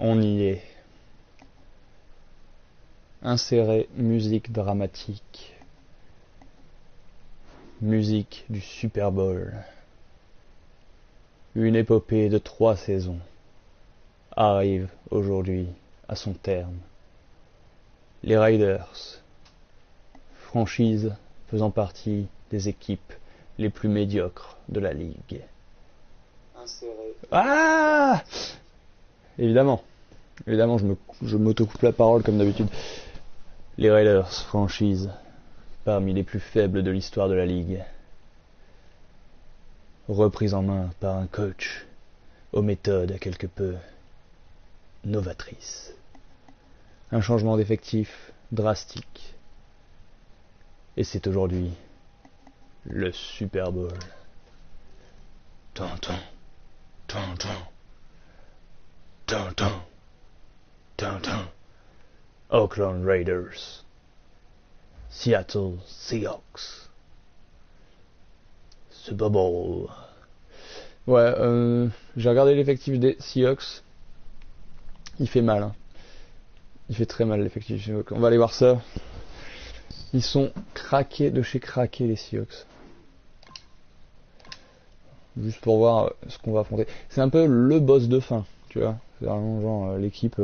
On y est. Insérer musique dramatique. Musique du Super Bowl. Une épopée de 3 saisons arrive aujourd'hui à son terme. Les Raiders, franchise faisant partie des équipes les plus médiocres de la ligue. Ah! Évidemment, je m'autocoupe la parole comme d'habitude. Les Raiders, franchise parmi les plus faibles de l'histoire de la ligue. Reprise en main par un coach aux méthodes quelque peu novatrices. Un changement d'effectif drastique. Et c'est aujourd'hui le Super Bowl. Tintin, tintin, tintin, tintin. Oakland Raiders. Seattle Seahawks. Super Bowl. Ouais, j'ai regardé l'effectif des Seahawks. Il fait mal. Hein. Il fait très mal l'effectif. On va aller voir ça. Ils sont craqués de chez craqués les Seahawks. Juste pour voir ce qu'on va affronter. C'est un peu le boss de fin, tu vois. C'est vraiment genre l'équipe...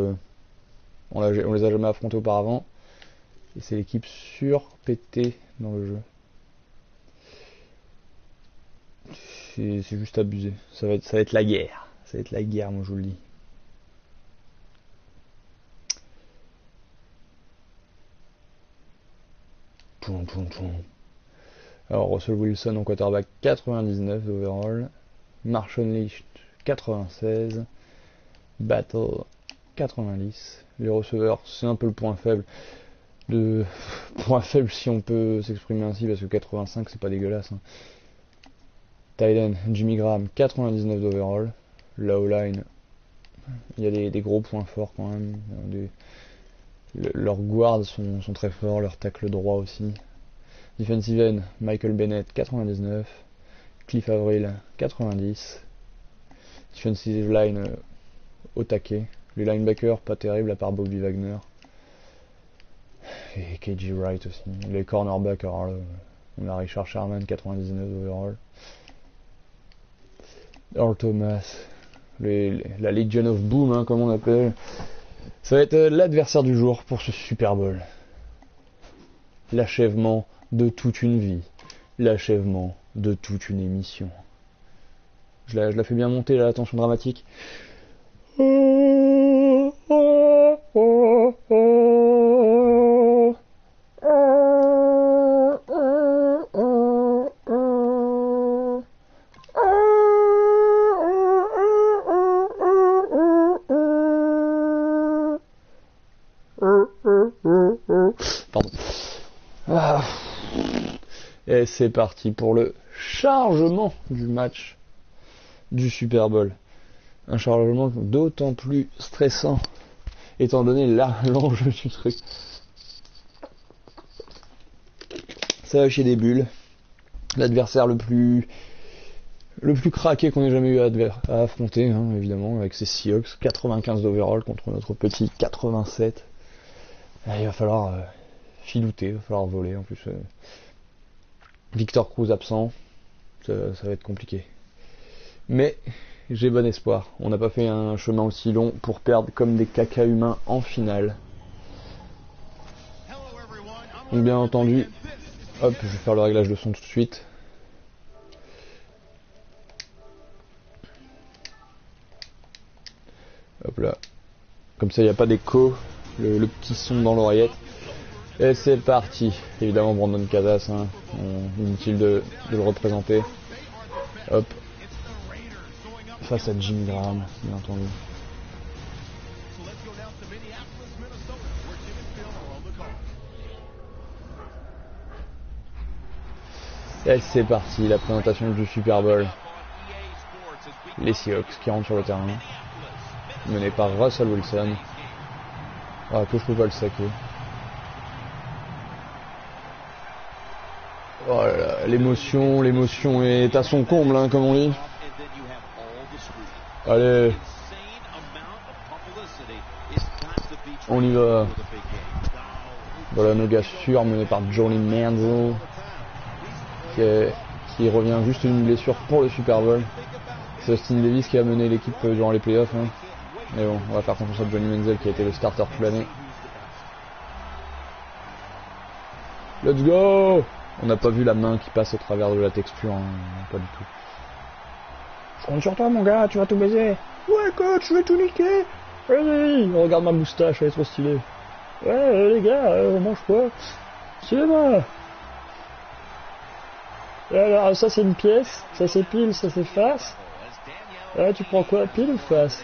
on les a jamais affrontés auparavant. Et c'est l'équipe surpétée dans le jeu. C'est juste abusé. Ça va être la guerre. Ça va être la guerre, moi je vous le dis. Alors Russell Wilson en quarterback 99 overall. Marshall Lynch 96. Battle 90. Les receveurs, c'est un peu le point faible. Point faible si on peut s'exprimer ainsi, parce que 85 c'est pas dégueulasse. Hein. Tight end, Jimmy Graham 99 d'overall. La O-line, il y a des gros points forts quand même. Leurs guards sont très forts, leur tacle droit aussi. Defensive end, Michael Bennett 99. Cliff Avril 90. Defensive line au taquet. Les linebackers pas terribles à part Bobby Wagner. Et KJ Wright aussi. Les cornerbacks, alors là, on a Richard Sherman 99 overall. Earl Thomas, la Legion of Boom, hein, comme on appelle. Ça va être l'adversaire du jour pour ce Super Bowl. L'achèvement de toute une vie. L'achèvement de toute une émission. Je la fais bien monter là, la tension dramatique. Pardon. Ah. Et c'est parti pour le chargement du match du Super Bowl. Un chargement d'autant plus stressant étant donné l'enjeu du truc. Ça va chier des bulles. L'adversaire le plus craqué qu'on ait jamais eu à affronter, hein, évidemment, avec ses Seahawks, 95 d'overall contre notre petit 87. Là, il va falloir filouter, il va falloir voler en plus. Victor Cruz absent, ça va être compliqué. Mais j'ai bon espoir. On n'a pas fait un chemin aussi long pour perdre comme des caca humains en finale. Donc bien entendu, hop, je vais faire le réglage de son tout de suite. Hop là. Comme ça il n'y a pas d'écho, le petit son dans l'oreillette. Et c'est parti. Évidemment Brandon Casas, hein, inutile de le représenter. Hop. Face à Jimmy Graham, bien entendu. Et c'est parti, la présentation du Super Bowl. Les Seahawks qui rentrent sur le terrain. Menés par Russell Wilson. Ah, que je peux pas le saquer. Oh là là, l'émotion est à son comble, hein, comme on dit. Allez. On y va. Voilà nos gars sûrs menés par Johnny Manziel qui revient juste d'une blessure pour le Super Bowl. C'est Austin Davis qui a mené l'équipe durant les playoffs. Hein. Mais bon, on va faire confiance à Johnny Manziel qui a été le starter toute l'année. Let's go! On n'a pas vu la main qui passe au travers de la texture, hein. Pas du tout. Je compte sur toi mon gars, tu vas tout baiser. Ouais coach, je vais tout niquer. Vas-y, regarde ma moustache, elle est trop stylée. Ouais les gars, on mange quoi? Suivez-moi. Alors ça c'est une pièce, ça c'est pile, ça c'est face. Tu prends quoi, pile ou face?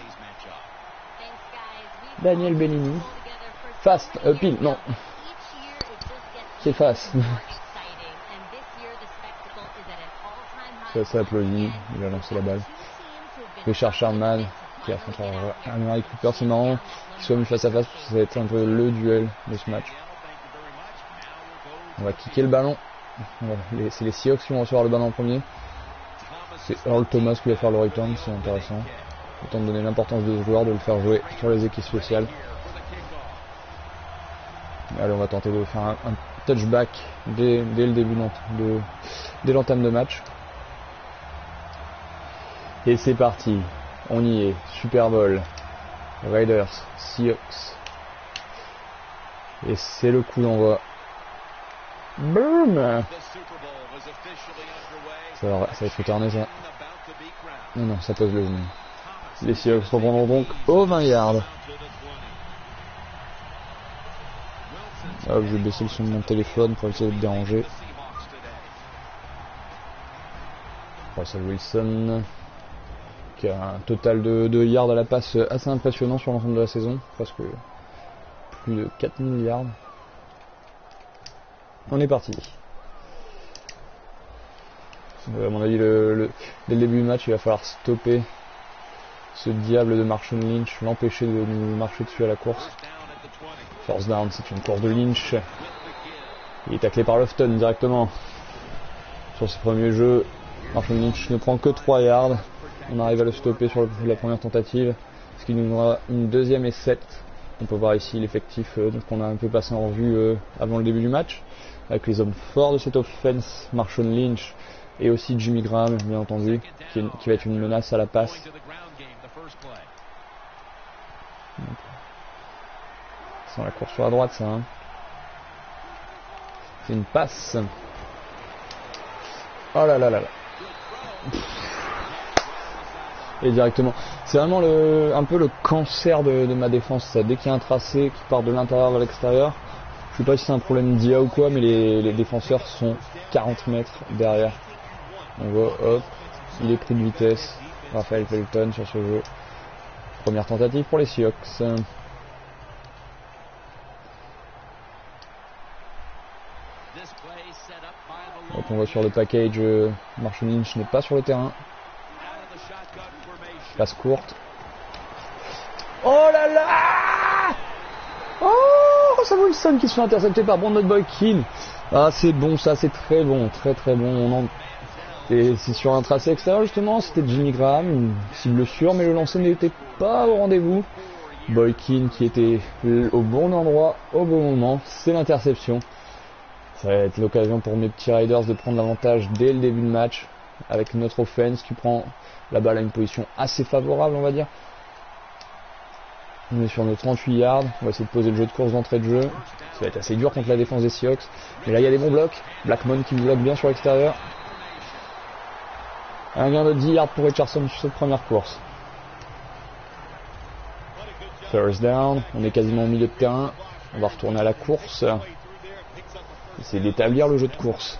Daniel Bellini. Face, pile, non. C'est face. Ça applaudit, il a lancé la balle. Richard Sherman qui affronte Amari Cooper, c'est marrant qu'ils soient mis face à face parce que ça va être un peu le duel de ce match. On va kicker le ballon. C'est les Seahawks qui vont recevoir le ballon en premier. C'est Earl Thomas qui va faire le return, c'est intéressant. Autant de donner l'importance de ce joueur, de le faire jouer sur les équipes spéciales. Allez, on va tenter de faire un touchback dès le début dès l'entame de match. Et c'est parti, on y est, Super Bowl, Raiders, Seahawks. Et c'est le coup d'envoi. Boom! Ça va être retourné ça. Non, ça pose le genou. Les Seahawks reprendront donc au 20 yards. Hop, je vais baisser le son de mon téléphone pour essayer de déranger. Russell Wilson qui a un total de yards à la passe assez impressionnant sur l'ensemble de la saison, presque plus de 4000 yards. On est parti. À mon avis, dès le début du match, il va falloir stopper ce diable de Marshawn Lynch, l'empêcher de nous marcher dessus à la course. First down, c'est une course de Lynch. Il est taclé par Lofton directement. Sur ses premiers jeux, Marshawn Lynch ne prend que 3 yards. On arrive à le stopper sur la première tentative, ce qui nous donnera une deuxième et 7. On peut voir ici l'effectif qu'on a un peu passé en revue avant le début du match, avec les hommes forts de cette offense, Marshawn Lynch et aussi Jimmy Graham, bien entendu, qui va être une menace à la passe. C'est la course sur la droite, ça. Hein. C'est une passe. Oh là là là là. Et directement. C'est vraiment un peu le cancer de ma défense. Ça. Dès qu'il y a un tracé qui part de l'intérieur vers l'extérieur, je sais pas si c'est un problème d'IA ou quoi, mais les défenseurs sont 40 mètres derrière. On voit, hop, il est pris de vitesse. Raphaël Felton sur ce jeu. Première tentative pour les Seahawks. Donc on voit sur le package, Marshawn Lynch n'est pas sur le terrain. Passe courte. Oh là là! Oh, Russell Wilson qui se fait intercepter par Brandon Boykin. Ah c'est bon ça, c'est très bon, très très bon. Et c'est sur un tracé extérieur justement, c'était Jimmy Graham, une cible sûre, mais le lancer n'était pas au rendez-vous. Boykin qui était au bon endroit, au bon moment, c'est l'interception. Ça va être l'occasion pour mes petits Raiders de prendre l'avantage dès le début de match, avec notre offense qui prend la balle à une position assez favorable, on va dire. On est sur nos 38 yards, on va essayer de poser le jeu de course d'entrée de jeu. Ça va être assez dur contre la défense des Seahawks, mais là il y a des bons blocs. Blackmon qui bloque bien sur l'extérieur. Un gain de 10 yards pour Richardson sur cette première course. First down, on est quasiment au milieu de terrain. On va retourner à la course. Essayer d'établir le jeu de course.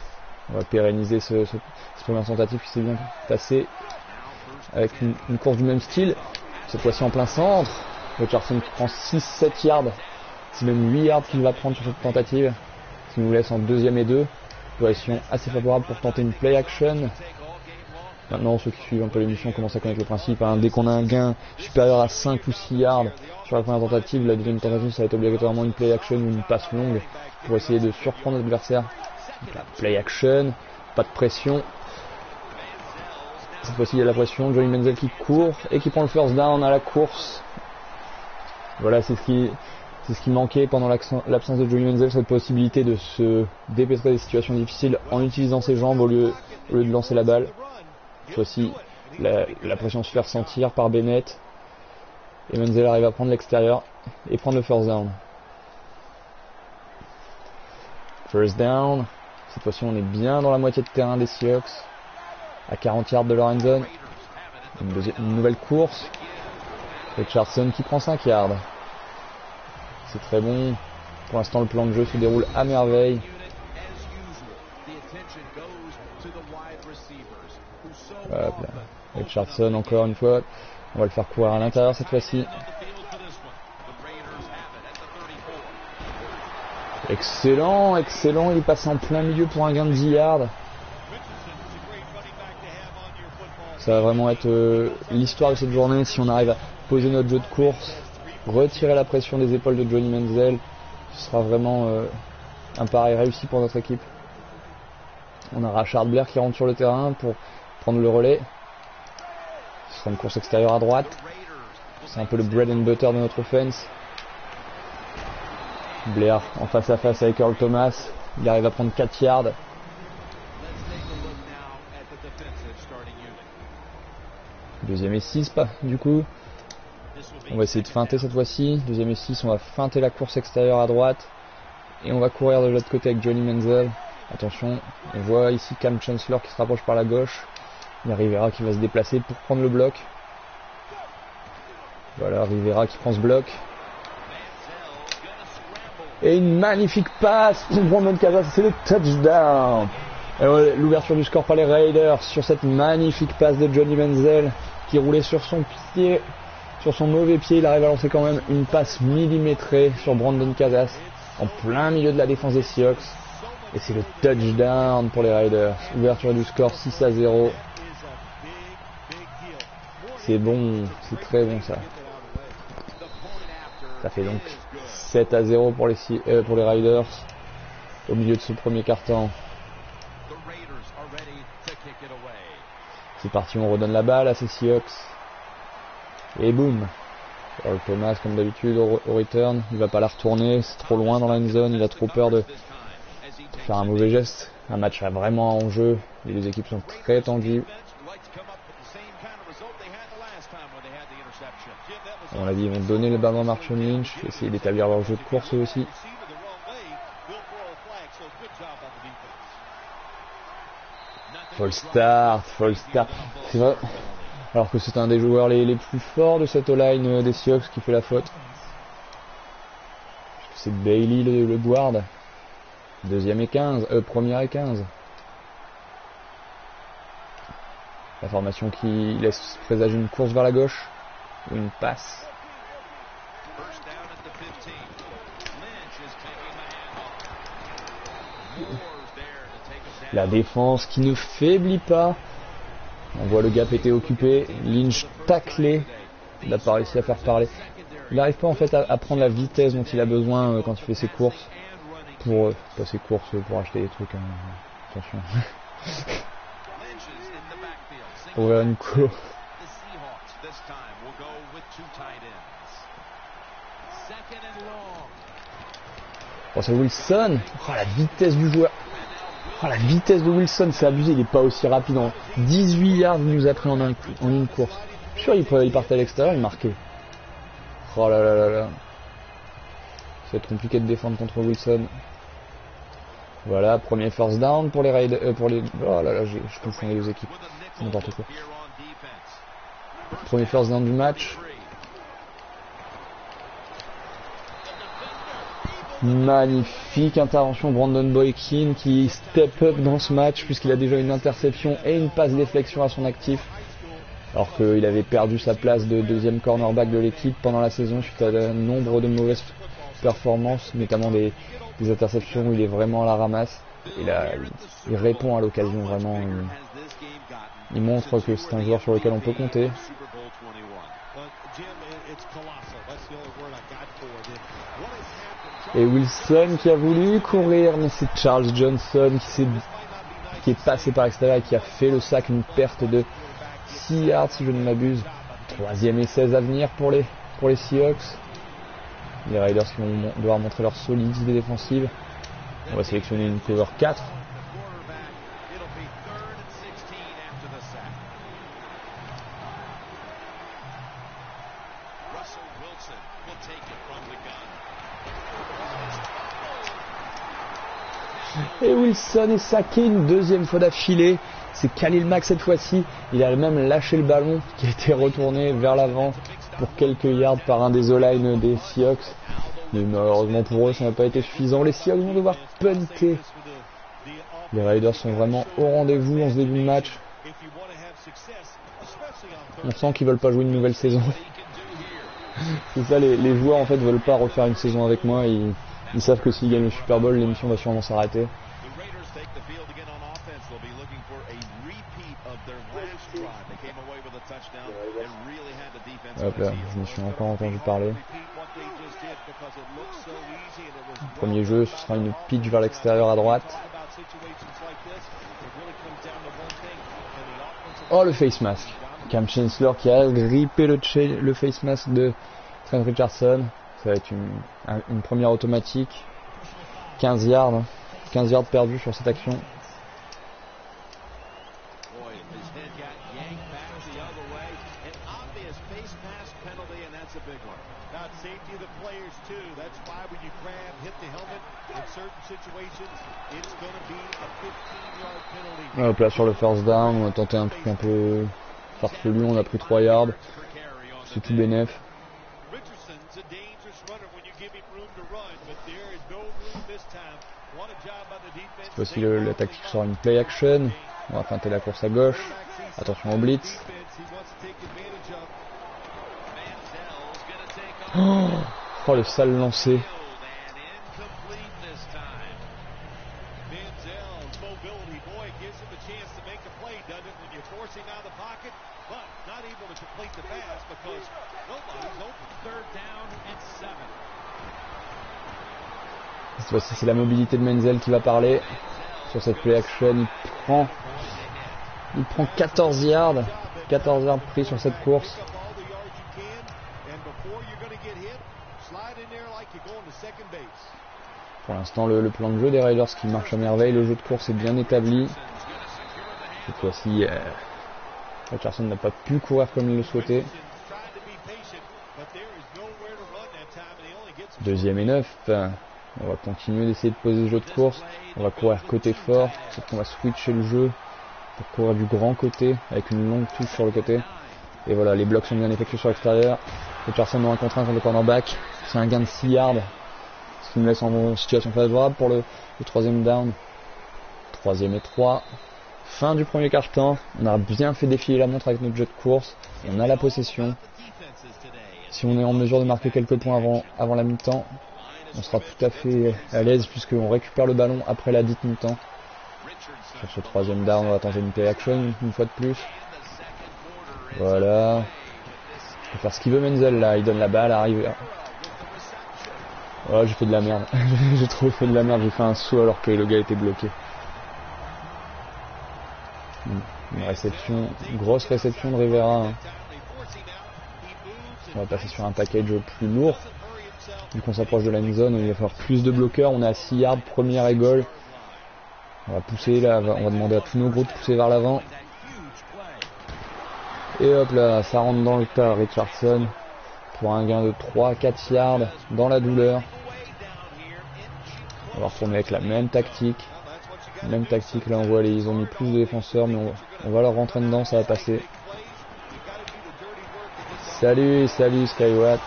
On va pérenniser cette première tentative qui s'est bien passée avec une course du même style. Cette fois-ci en plein centre. Richardson qui prend 6-7 yards. C'est même 8 yards qu'il va prendre sur cette tentative. Ce qui nous laisse en deuxième et 2. Position assez favorable pour tenter une play action. Maintenant, ceux qui suivent un peu l'émission commencent à connaître le principe. Hein. Dès qu'on a un gain supérieur à 5 ou 6 yards sur la première tentative, la deuxième tentative, ça va être obligatoirement une play action ou une passe longue pour essayer de surprendre l'adversaire. Donc la play action, pas de pression. Cette fois-ci, il y a la pression. Johnny Manziel qui court et qui prend le first down à la course. Voilà, c'est ce qui C'est ce qui manquait pendant l'absence de Johnny Manziel, cette possibilité de se dépêtrer des situations difficiles en utilisant ses jambes au lieu de lancer la balle. Cette fois-ci, la pression se fait ressentir par Bennett. Et Manziel arrive à prendre l'extérieur et prendre le first down. First down. Cette fois-ci, on est bien dans la moitié de terrain des Seahawks. À 40 yards de leur end zone. Une nouvelle course. Richardson qui prend 5 yards. C'est très bon. Pour l'instant, le plan de jeu se déroule à merveille. Hop là. Richardson encore une fois. On va le faire courir à l'intérieur cette fois-ci. Excellent, excellent. Il est passé en plein milieu pour un gain de 10 yards. Ça va vraiment être l'histoire de cette journée si on arrive à poser notre jeu de course, retirer la pression des épaules de Johnny Manziel. Ce sera vraiment un pari réussi pour notre équipe. On a Rashard Blair qui rentre sur le terrain pour prendre le relais. Ce sera une course extérieure à droite. C'est un peu le bread and butter de notre offense. Blair en face à face avec Earl Thomas. Il arrive à prendre 4 yards. Deuxième et 6 pas du coup. On va essayer de feinter cette fois-ci. Deuxième et 6, on va feinter la course extérieure à droite. Et on va courir de l'autre côté avec Johnny Manziel. Attention, on voit ici Cam Chancellor qui se rapproche par la gauche. Il y a Rivera qui va se déplacer pour prendre le bloc. Voilà, Rivera qui prend ce bloc. Et une magnifique passe pour Brandon Casas, c'est le touchdown. L'ouverture du score par les Raiders sur cette magnifique passe de Johnny Manziel qui roulait sur son pied, sur son mauvais pied. Il arrive à lancer quand même une passe millimétrée sur Brandon Casas en plein milieu de la défense des Seahawks. Et c'est le touchdown pour les Raiders. Ouverture du score 6-0. C'est bon, c'est très bon ça. Ça fait donc 7-0 pour les Raiders au milieu de ce premier quart-temps. C'est parti, on redonne la balle à ces Seahawks. Et boum. Earl Thomas, comme d'habitude, au return. Il va pas la retourner, c'est trop loin dans la end zone. Il a trop peur de faire un mauvais geste. Un match vraiment en jeu. Les deux équipes sont très tendues. On l'a dit, ils vont donner le ballon à Marshawn Lynch, essayer d'établir leur jeu de course aussi. False start. C'est vrai. Alors que c'est un des joueurs les plus forts de cette O-line des Seahawks qui fait la faute. C'est Bailey le guard. Première et 15. La formation qui laisse présager une course vers la gauche. Ou une passe. La défense qui ne faiblit pas. On voit le gap était occupé. Lynch taclé. Il n'a pas réussi à faire parler. Il n'arrive pas en fait à prendre la vitesse dont il a besoin quand il fait ses courses. Pas ses courses pour acheter des trucs. Attention. Pour faire une course. Oh, c'est Wilson. Oh, la vitesse du joueur. Oh, la vitesse de Wilson, c'est abusé. Il n'est pas aussi rapide. 18 yards, il nous a pris en une course. Je suis sûr il partait à l'extérieur, il marquait. Oh là là là là. Ça va être compliqué de défendre contre Wilson. Voilà, premier first down pour les Raiders. Oh là là, je confonds les deux équipes. C'est n'importe quoi. Premier first down du match. Magnifique intervention Brandon Boykin qui step up dans ce match puisqu'il a déjà une interception et une passe déflexion à son actif. Alors qu'il avait perdu sa place de deuxième cornerback de l'équipe pendant la saison suite à un nombre de mauvaises performances, notamment des interceptions où il est vraiment à la ramasse. Et là, il répond à l'occasion vraiment. Il montre que c'est un joueur sur lequel on peut compter. Et Wilson qui a voulu courir, mais c'est Charles Johnson qui est passé par l'extérieur et qui a fait le sac, une perte de 6 yards si je ne m'abuse. Troisième et 16 à venir pour les Seahawks. Les Raiders qui vont devoir montrer leur solidité défensive. On va sélectionner une cover 4. Et Wilson est saqué une deuxième fois d'affilée. C'est Khalil Mack cette fois-ci. Il a même lâché le ballon qui a été retourné vers l'avant pour quelques yards par un des O-line des Seahawks. Mais malheureusement pour eux, ça n'a pas été suffisant. Les Seahawks vont devoir punter. Les Raiders sont vraiment au rendez-vous en ce début de match. On sent qu'ils veulent pas jouer une nouvelle saison. C'est ça, les joueurs en fait veulent pas refaire une saison avec moi. Ils savent que s'ils gagnent le Super Bowl, l'émission va sûrement s'arrêter. Hop là, je me suis encore entendu parler. Premier jeu, ce sera une pitch vers l'extérieur à droite. Oh, le face mask. Cam Chancellor qui a grippé le face mask de Trent Richardson. Ça va être une première automatique. 15 yards. 15 yards perdus sur cette action. Hop là sur le first down, on a tenté un truc un peu farfelu, on a pris 3 yards. C'est tout bénef. Voici la tactique sera une play action. On va feinter la course à gauche. Attention au blitz. Oh le sale lancé. Cette fois-ci, c'est la mobilité de Menzel qui va parler. Sur cette play action, il prend 14 yards. 14 yards pris sur cette course. Pour l'instant, le plan de jeu des Raiders qui marche à merveille. Le jeu de course est bien établi. Cette fois-ci, Richardson n'a pas pu courir comme il le souhaitait. 2e et 9. On va continuer d'essayer de poser le jeu de course. On va courir côté fort. Sauf qu'on va switcher le jeu pour courir du grand côté avec une longue touche sur le côté. Et voilà, les blocs sont bien effectués sur l'extérieur. Richardson dans un contre 1 contre le cornerback. C'est un gain de 6 yards. Ce qui me laisse en situation favorable pour le 3e down. 3e et 3. Fin du premier quart-temps. On a bien fait défiler la montre avec notre jeu de course. On a la possession. Si on est en mesure de marquer quelques points avant la mi-temps, on sera tout à fait à l'aise puisqu'on récupère le ballon après la dite mi-temps. Sur ce 3e down, on va tenter une play action une fois de plus. Voilà. Il va faire ce qu'il veut Menzel là, il donne la balle, arrive. Voilà, j'ai fait de la merde. J'ai trop fait de la merde, j'ai fait un saut alors que le gars était bloqué. Une réception, une grosse réception de Rivera. Hein. On va passer sur un package plus lourd. Vu qu'on s'approche de la zone, il va falloir plus de bloqueurs. On est à 6 yards, première et goal. On va pousser là, on va demander à tous nos groupes de pousser vers l'avant. Et hop là, ça rentre dans le tas Richardson pour un gain de 3-4 yards dans la douleur. On va retourner avec la même tactique. Même tactique, là on voit ils ont mis plus de défenseurs, mais on va leur rentrer dedans, ça va passer. Salut Skywatt.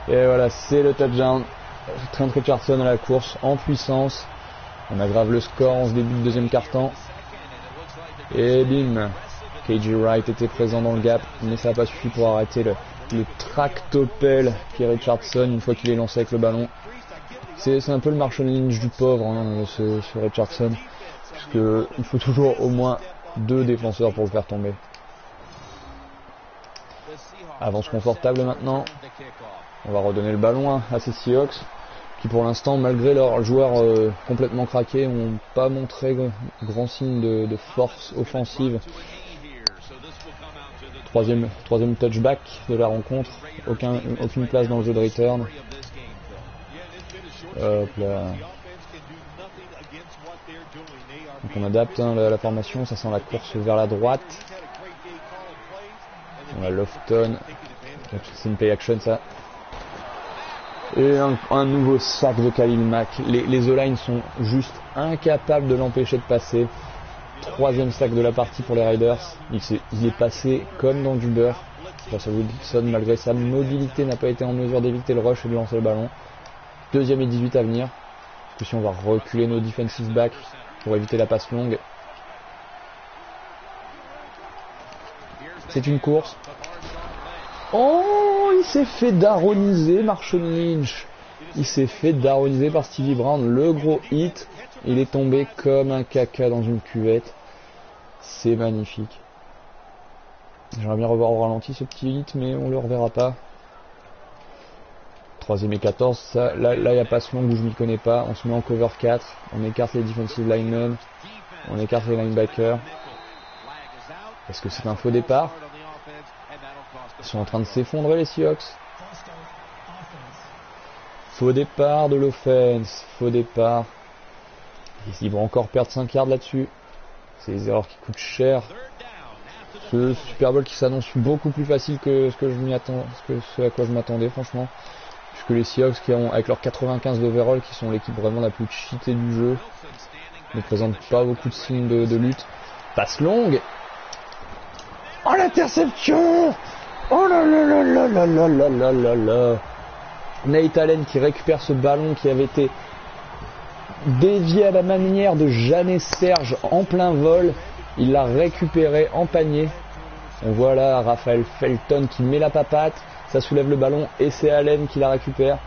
Et voilà, c'est le touchdown. Trent Richardson à la course, en puissance. On aggrave le score en ce début de deuxième quart-temps. Et bim, KJ Wright était présent dans le gap, mais ça n'a pas suffi pour arrêter le tractopelle qui est Richardson une fois qu'il est lancé avec le ballon. C'est un peu le Marshall Lynch du pauvre, hein, ce Richardson, puisqu'il faut toujours au moins 2 défenseurs pour le faire tomber. Avance confortable maintenant. On va redonner le ballon à ces Seahawks, qui pour l'instant, malgré leurs joueurs complètement craqués, n'ont pas montré grand signe de force offensive. Troisième touchback de la rencontre. Aucune place dans le jeu de return. Hop là. Donc on adapte hein, la formation, ça sent la course vers la droite. On a Lofton. C'est une play action ça. Et un nouveau sac de Khalil Mack. Les O-line sont juste incapables de l'empêcher de passer. Troisième sac de la partie pour les Raiders. Il est passé comme dans du beurre. Russell Wilson, malgré sa mobilité, n'a pas été en mesure d'éviter le rush et de lancer le ballon. Deuxième et 18 à venir. Parce que si on va reculer nos defensive backs pour éviter la passe longue. C'est une course. Oh, il s'est fait daroniser, Marshawn Lynch. Il s'est fait daroniser par Stevie Brown. Le gros hit. Il est tombé comme un caca dans une cuvette. C'est magnifique. J'aimerais bien revoir au ralenti ce petit hit, mais on le reverra pas. Troisième et 14. Ça, là, il y a passe longue où je m'y connais pas. On se met en cover 4. On écarte les defensive linemen. On écarte les linebackers. Est-ce que c'est un faux départ? Ils sont en train de s'effondrer les Seahawks. Faux départ de l'offense. Faux départ. Ils vont encore perdre 5 yards là-dessus. C'est des erreurs qui coûtent cher. Ce Super Bowl qui s'annonce beaucoup plus facile que ce à quoi je m'attendais franchement. Puisque les Seahawks qui ont, avec leurs 95 d'overall, qui sont l'équipe vraiment la plus cheatée du jeu, ne présentent pas beaucoup de signes de lutte. Passe longue. Oh l'interception! Oh là là là là là là là là là là. Nate Allen qui récupère ce ballon qui avait été dévié à la manière de Jeannet Serge en plein vol. Il l'a récupéré en panier. On voit là Raphaël Felton qui met la papate. Ça soulève le ballon et c'est Allen qui la récupère.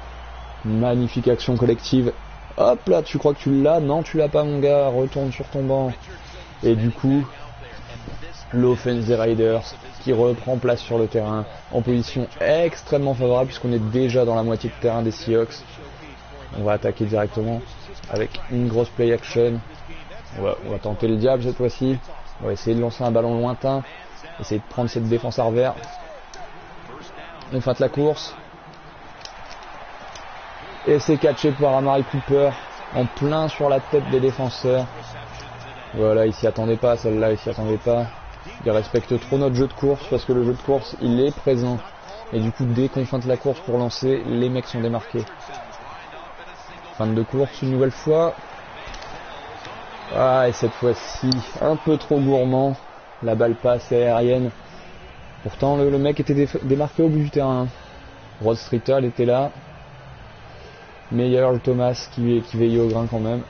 Magnifique action collective. Hop là, tu crois que tu l'as? Non, tu l'as pas mon gars. Retourne sur ton banc. Et du coup, l'offense des Raiders qui reprend place sur le terrain en position extrêmement favorable puisqu'on est déjà dans la moitié de terrain des Seahawks. On va attaquer directement avec une grosse play action. On va tenter le diable cette fois-ci. On va essayer de lancer un ballon lointain. Essayer de prendre cette défense à revers. On feinte la course. Et c'est catché par Amari Cooper en plein sur la tête des défenseurs. Voilà, il s'y attendait pas, celle-là, il s'y attendait pas. Il respecte trop notre jeu de course parce que le jeu de course, il est présent. Et du coup, dès qu'on feinte la course pour lancer, les mecs sont démarqués. Fin de course une nouvelle fois. Ah, et cette fois-ci, un peu trop gourmand. La balle passe aérienne. Pourtant, le mec était démarqué au bout du terrain. Rod Streeter, il était là. Mais il y a Earl Thomas qui veillait au grain quand même.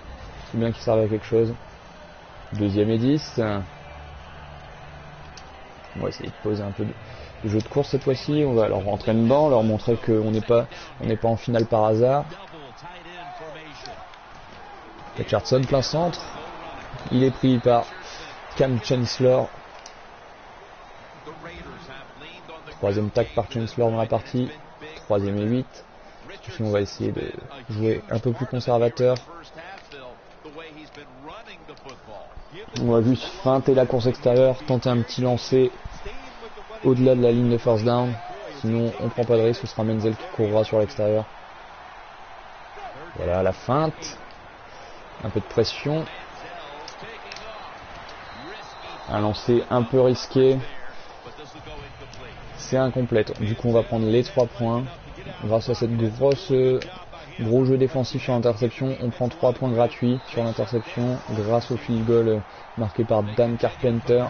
C'est bien qu'il servait à quelque chose. Deuxième et 10. On va essayer de poser un peu de jeu de course cette fois-ci. On va leur rentrer dedans, leur montrer qu'on n'est pas en finale par hasard. Richardson plein centre. Il est pris par Cam Chancellor. Troisième tac par Chancellor dans la partie. Troisième et 8. Ici on va essayer de jouer un peu plus conservateur. On va juste feinter la course extérieure, tenter un petit lancer au-delà de la ligne de first down. Sinon on prend pas de risque, ce sera Menzel qui courra sur l'extérieur. Voilà la feinte. Un peu de pression. Un lancer un peu risqué. C'est incomplète. Du coup on va prendre les 3 points. Grâce à cette gros jeu défensif sur l'interception, on prend 3 points gratuits sur l'interception grâce au field goal marqué par Dan Carpenter.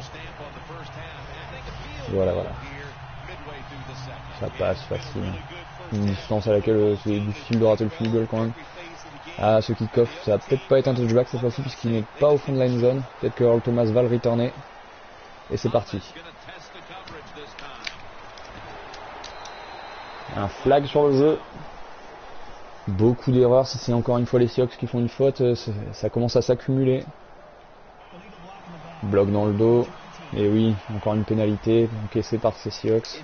Voilà. Ça passe facile. Une distance à laquelle c'est difficile de rater le field goal quand même. Ah, ce kick-off, ça va peut-être pas être un touchback cette fois-ci puisqu'il n'est pas au fond de la end zone. Peut-être que Earl Thomas va le returner. Et c'est parti. Un flag sur le jeu. Beaucoup d'erreurs. Si c'est encore une fois les Seahawks qui font une faute, ça commence à s'accumuler. Bloc dans le dos. Et oui, encore une pénalité encaissée par ces Seahawks.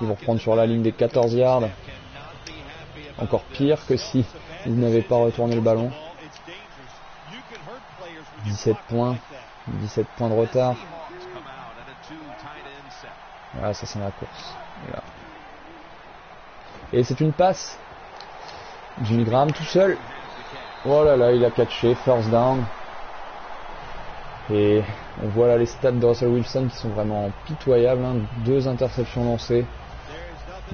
Ils vont reprendre sur la ligne des 14 yards. Encore pire que si ils n'avaient pas retourné le ballon. 17 points. 17 points de retard. Voilà, ça sent la course. Et c'est une passe. Jimmy Graham tout seul. Oh là là, il a catché, first down. Et on voit là les stats de Russell Wilson qui sont vraiment pitoyables. Hein. 2 interceptions lancées,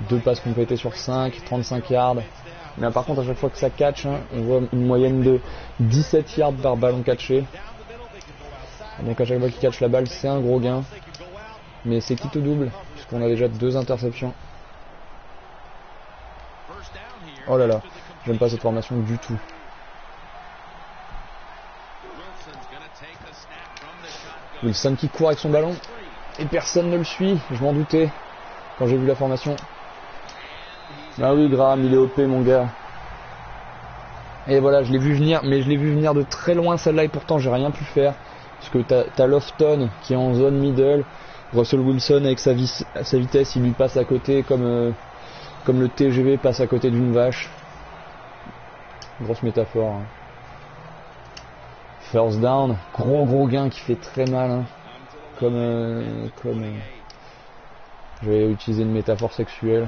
2 passes complétées sur 5, 35 yards. Mais là, par contre, à chaque fois que ça catch, hein, on voit une moyenne de 17 yards par ballon catché. Donc à chaque fois qu'il catch la balle, c'est un gros gain. Mais c'est quitte au double, puisqu'on a déjà 2 interceptions. Oh là là, j'aime pas cette formation du tout. Wilson qui court avec son ballon et personne ne le suit, je m'en doutais quand j'ai vu la formation. Ah oui, Graham, il est OP mon gars. Et voilà, je l'ai vu venir, mais je l'ai vu venir de très loin celle-là et pourtant j'ai rien pu faire. Parce que t'as Lofton qui est en zone middle, Russell Wilson avec sa vitesse, il lui passe à côté comme le TGV passe à côté d'une vache. Grosse métaphore. Hein. First down, gros gain qui fait très mal. Hein. Je vais utiliser une métaphore sexuelle.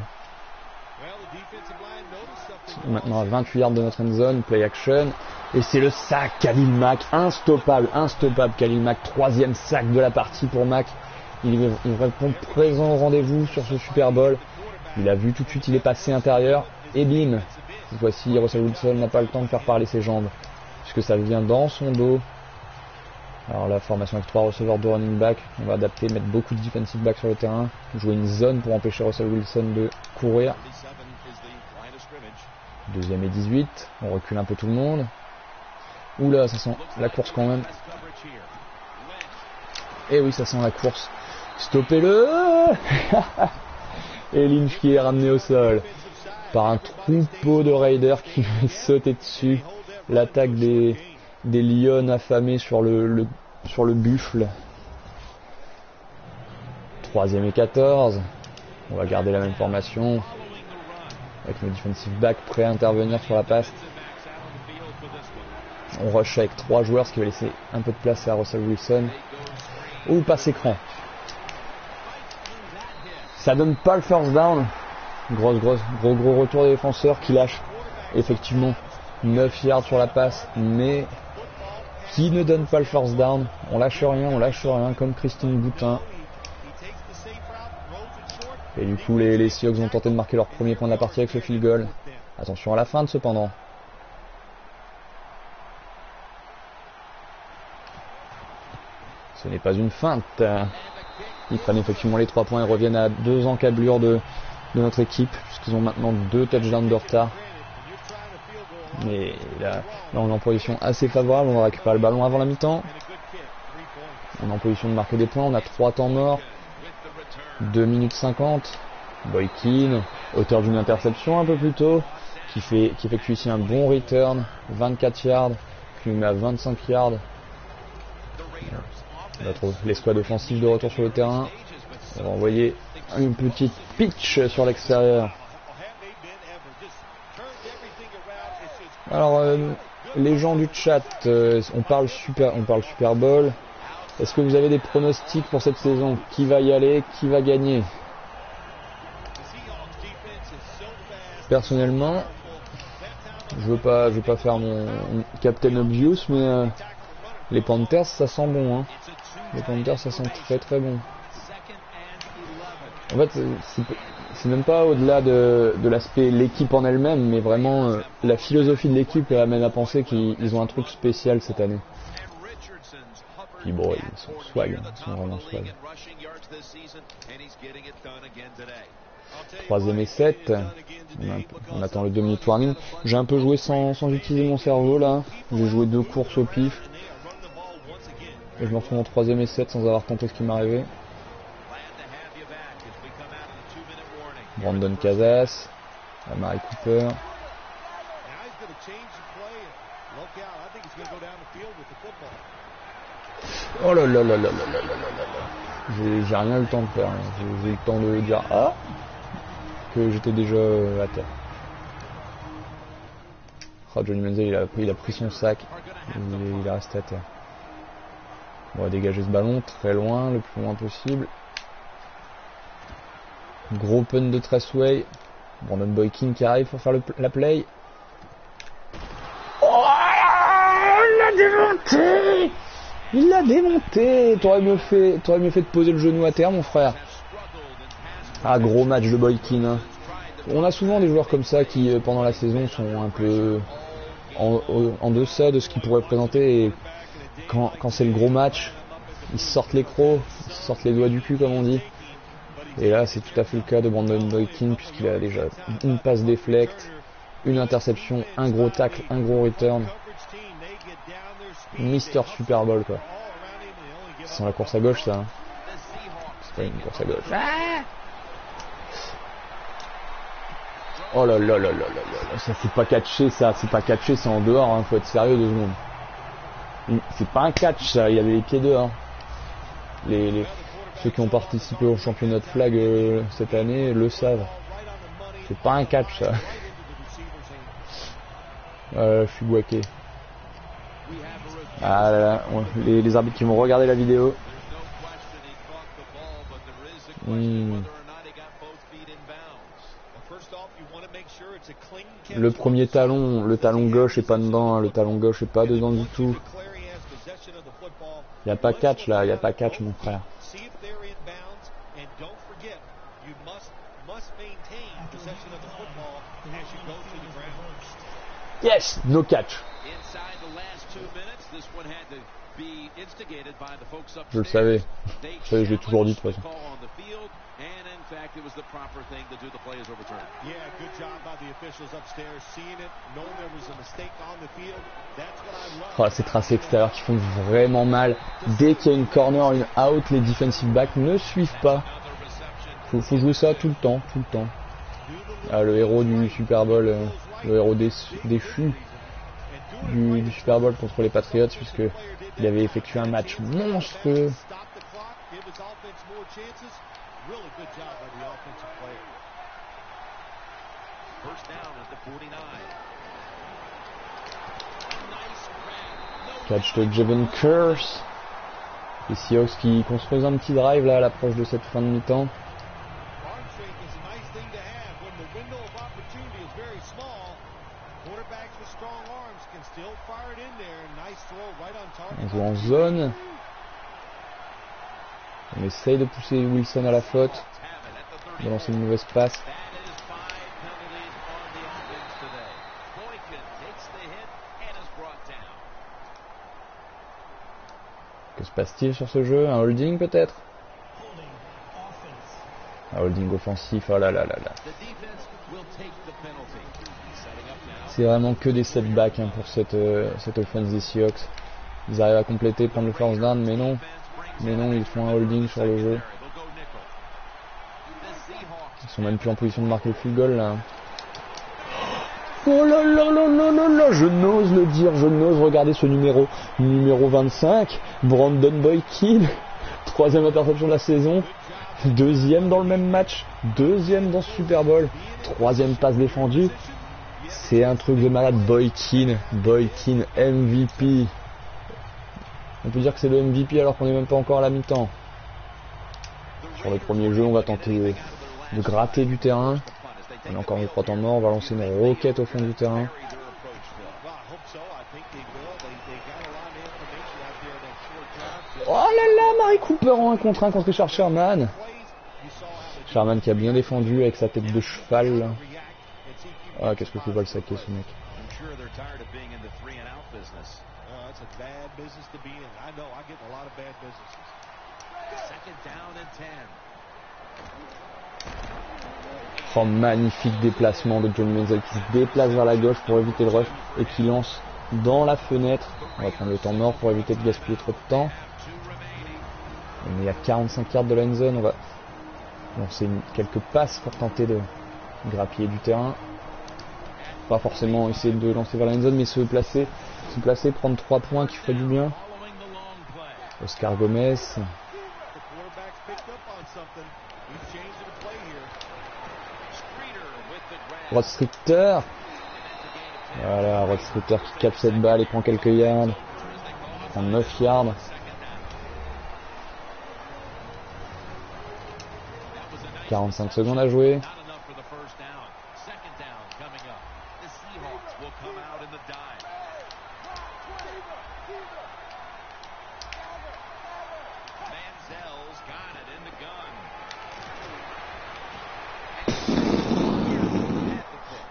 Maintenant à 28 yards de notre end zone, play action. Et c'est le sac, Khalil Mack, instoppable Khalil Mack, 3e sac de la partie pour Mack. Il répond présent au rendez-vous sur ce Super Bowl. Il a vu tout de suite, il est passé intérieur. Et bim, cette fois-ci Russell Wilson n'a pas le temps de faire parler ses jambes. Puisque ça vient dans son dos. Alors la formation avec 3 receveurs de running back, on va adapter, mettre beaucoup de defensive back sur le terrain, jouer une zone pour empêcher Russell Wilson de courir. 2e et 18, on recule un peu tout le monde. Oula, ça sent la course quand même. Et oui, ça sent la course. Stoppez-le. Et Lynch qui est ramené au sol par un troupeau de Raiders qui veut sauter dessus. L'attaque des Lions affamés sur le buffle. 3e et 14. On va garder la même formation. Avec nos defensive backs prêts à intervenir sur la passe. On rush avec 3 joueurs, ce qui va laisser un peu de place à Russell Wilson. Ou passe écran. Ça donne pas le first down. Gros retour des défenseurs qui lâchent effectivement 9 yards sur la passe, mais qui ne donne pas le first down. On lâche rien comme Christine Boutin. Et du coup les Seahawks ont tenté de marquer leur premier point de la partie avec ce field goal. Attention à la feinte cependant. Ce n'est pas une feinte. Ils prennent effectivement les 3 points et reviennent à 2 encablures de notre équipe, puisqu'ils ont maintenant 2 touchdowns de retard. Mais là on est en position assez favorable, on va récupérer le ballon avant la mi-temps. On est en position de marquer des points, on a 3 temps morts. 2 minutes 50. Boykin, auteur d'une interception un peu plus tôt, qui effectue ici un bon return, 24 yards, qui nous met à 25 yards. On va trouver l'escouade offensive de retour sur le terrain. On va envoyer une petite pitch sur l'extérieur. Alors, les gens du chat, on parle Super Bowl. Est-ce que vous avez des pronostics pour cette saison? Qui va y aller? Qui va gagner? Personnellement, je veux pas faire mon Captain Obvious, mais les Panthers, ça sent bon. Hein. Les Panthers, ça sent très bon. En fait, c'est même pas au-delà de l'aspect l'équipe en elle-même, mais vraiment la philosophie de l'équipe amène à penser qu'ils ont un truc spécial cette année. Puis bon, ils sont swag, ils sont vraiment swag. 3e et 7. On attend le 2 minutes warning. J'ai un peu joué sans utiliser mon cerveau là. J'ai joué 2 courses au pif. Et je me retrouve en 3e et 7 sans avoir compris ce qui m'arrivait. Brandon Casas, Amari Cooper. Oh là là là là là là là là. J'ai rien eu le temps de faire. J'ai eu le temps de dire que j'étais déjà à terre. Oh, Johnny Manziel il a pris son sac. Il est resté à terre. On va dégager ce ballon très loin, le plus loin possible. Gros pun de Traceway. Brandon Boykin qui arrive pour faire la play. Oh, il l'a démonté! Il l'a démonté! T'aurais mieux fait de poser le genou à terre, mon frère. Ah, gros match de Boykin. Hein. On a souvent des joueurs comme ça qui, pendant la saison, sont un peu en deçà de ce qu'ils pourraient présenter. Et quand c'est le gros match, ils sortent les crocs, ils sortent les doigts du cul, comme on dit. Et là, c'est tout à fait le cas de Brandon Boykin, puisqu'il a déjà une passe déflecte, une interception, un gros tackle, un gros return. Mister Super Bowl, quoi. C'est la course à gauche, ça. Hein. C'est pas une course à gauche. Ah, oh là là là là là là, ça c'est pas catché, ça. C'est pas catché, c'est en dehors, hein. Faut être sérieux 2 secondes. C'est pas un catch, ça. Il y avait les pieds dehors. Ceux qui ont participé au championnat de flag cette année le savent. C'est pas un catch, ça. Je suis guaqué. Ah là là, les arbitres qui vont regarder la vidéo. Le premier talon, le talon gauche est pas dedans, hein. Le talon gauche est pas dedans du tout. Y a pas catch là, y a pas catch, mon frère. Yes, no catch. Je le savais. Je l'ai toujours dit de toute façon. Oh, ces tracés extérieurs qui font vraiment mal. Dès qu'il y a une corner, une out, les defensive backs ne suivent pas. Faut jouer ça tout le temps, tout le temps. Ah, le héros du Super Bowl, le héros déchu du Super Bowl contre les Patriots, puisque il avait effectué un match monstrueux. Catch de Jevon Kearse. Les Seahawks qui construisent un petit drive là à l'approche de cette fin de mi-temps. On joue en zone. On essaye de pousser Wilson à la faute. De lancer une mauvaise passe. Que se passe-t-il sur ce jeu? Un holding peut-être? Un holding offensif, oh là là là là. C'est vraiment que des setbacks hein, pour cette offense des Seahawks. Ils arrivent à compléter, prendre le first down, mais non. Mais non, ils font un holding sur le jeu. Ils sont même plus en position de marquer le field goal là. Oh là là là là là là, je n'ose le dire, je n'ose regarder ce numéro 25, Brandon Boykin, 3e interception de la saison, 2e dans le même match, 2e dans ce Super Bowl, 3e passe défendue. C'est un truc de malade. Boykin MVP. On peut dire que c'est le MVP alors qu'on n'est même pas encore à la mi-temps. Sur le premier jeu, on va tenter de gratter du terrain. On a encore 3 temps morts, on va lancer une roquette au fond du terrain. Oh là là, Mari Cooper en 1 contre 1 contre Richard Sherman. Sherman qui a bien défendu avec sa tête de cheval. Ah, qu'est-ce que tu vas le saquer ce mec. Oh, magnifique déplacement de John Menzel qui se déplace vers la gauche pour éviter le rush et qui lance dans la fenêtre. On va prendre le temps mort pour éviter de gaspiller trop de temps. On est à 45 yards de la end zone. On va lancer quelques passes pour tenter de grappiller du terrain. Pas forcément essayer de lancer vers la end zone, mais se placer, prendre 3 points qui ferait du bien. Oscar Gomez. Rod Streeter. Voilà, Rod Streeter qui capte cette balle et prend quelques yards. Prend 9 yards. 45 secondes à jouer.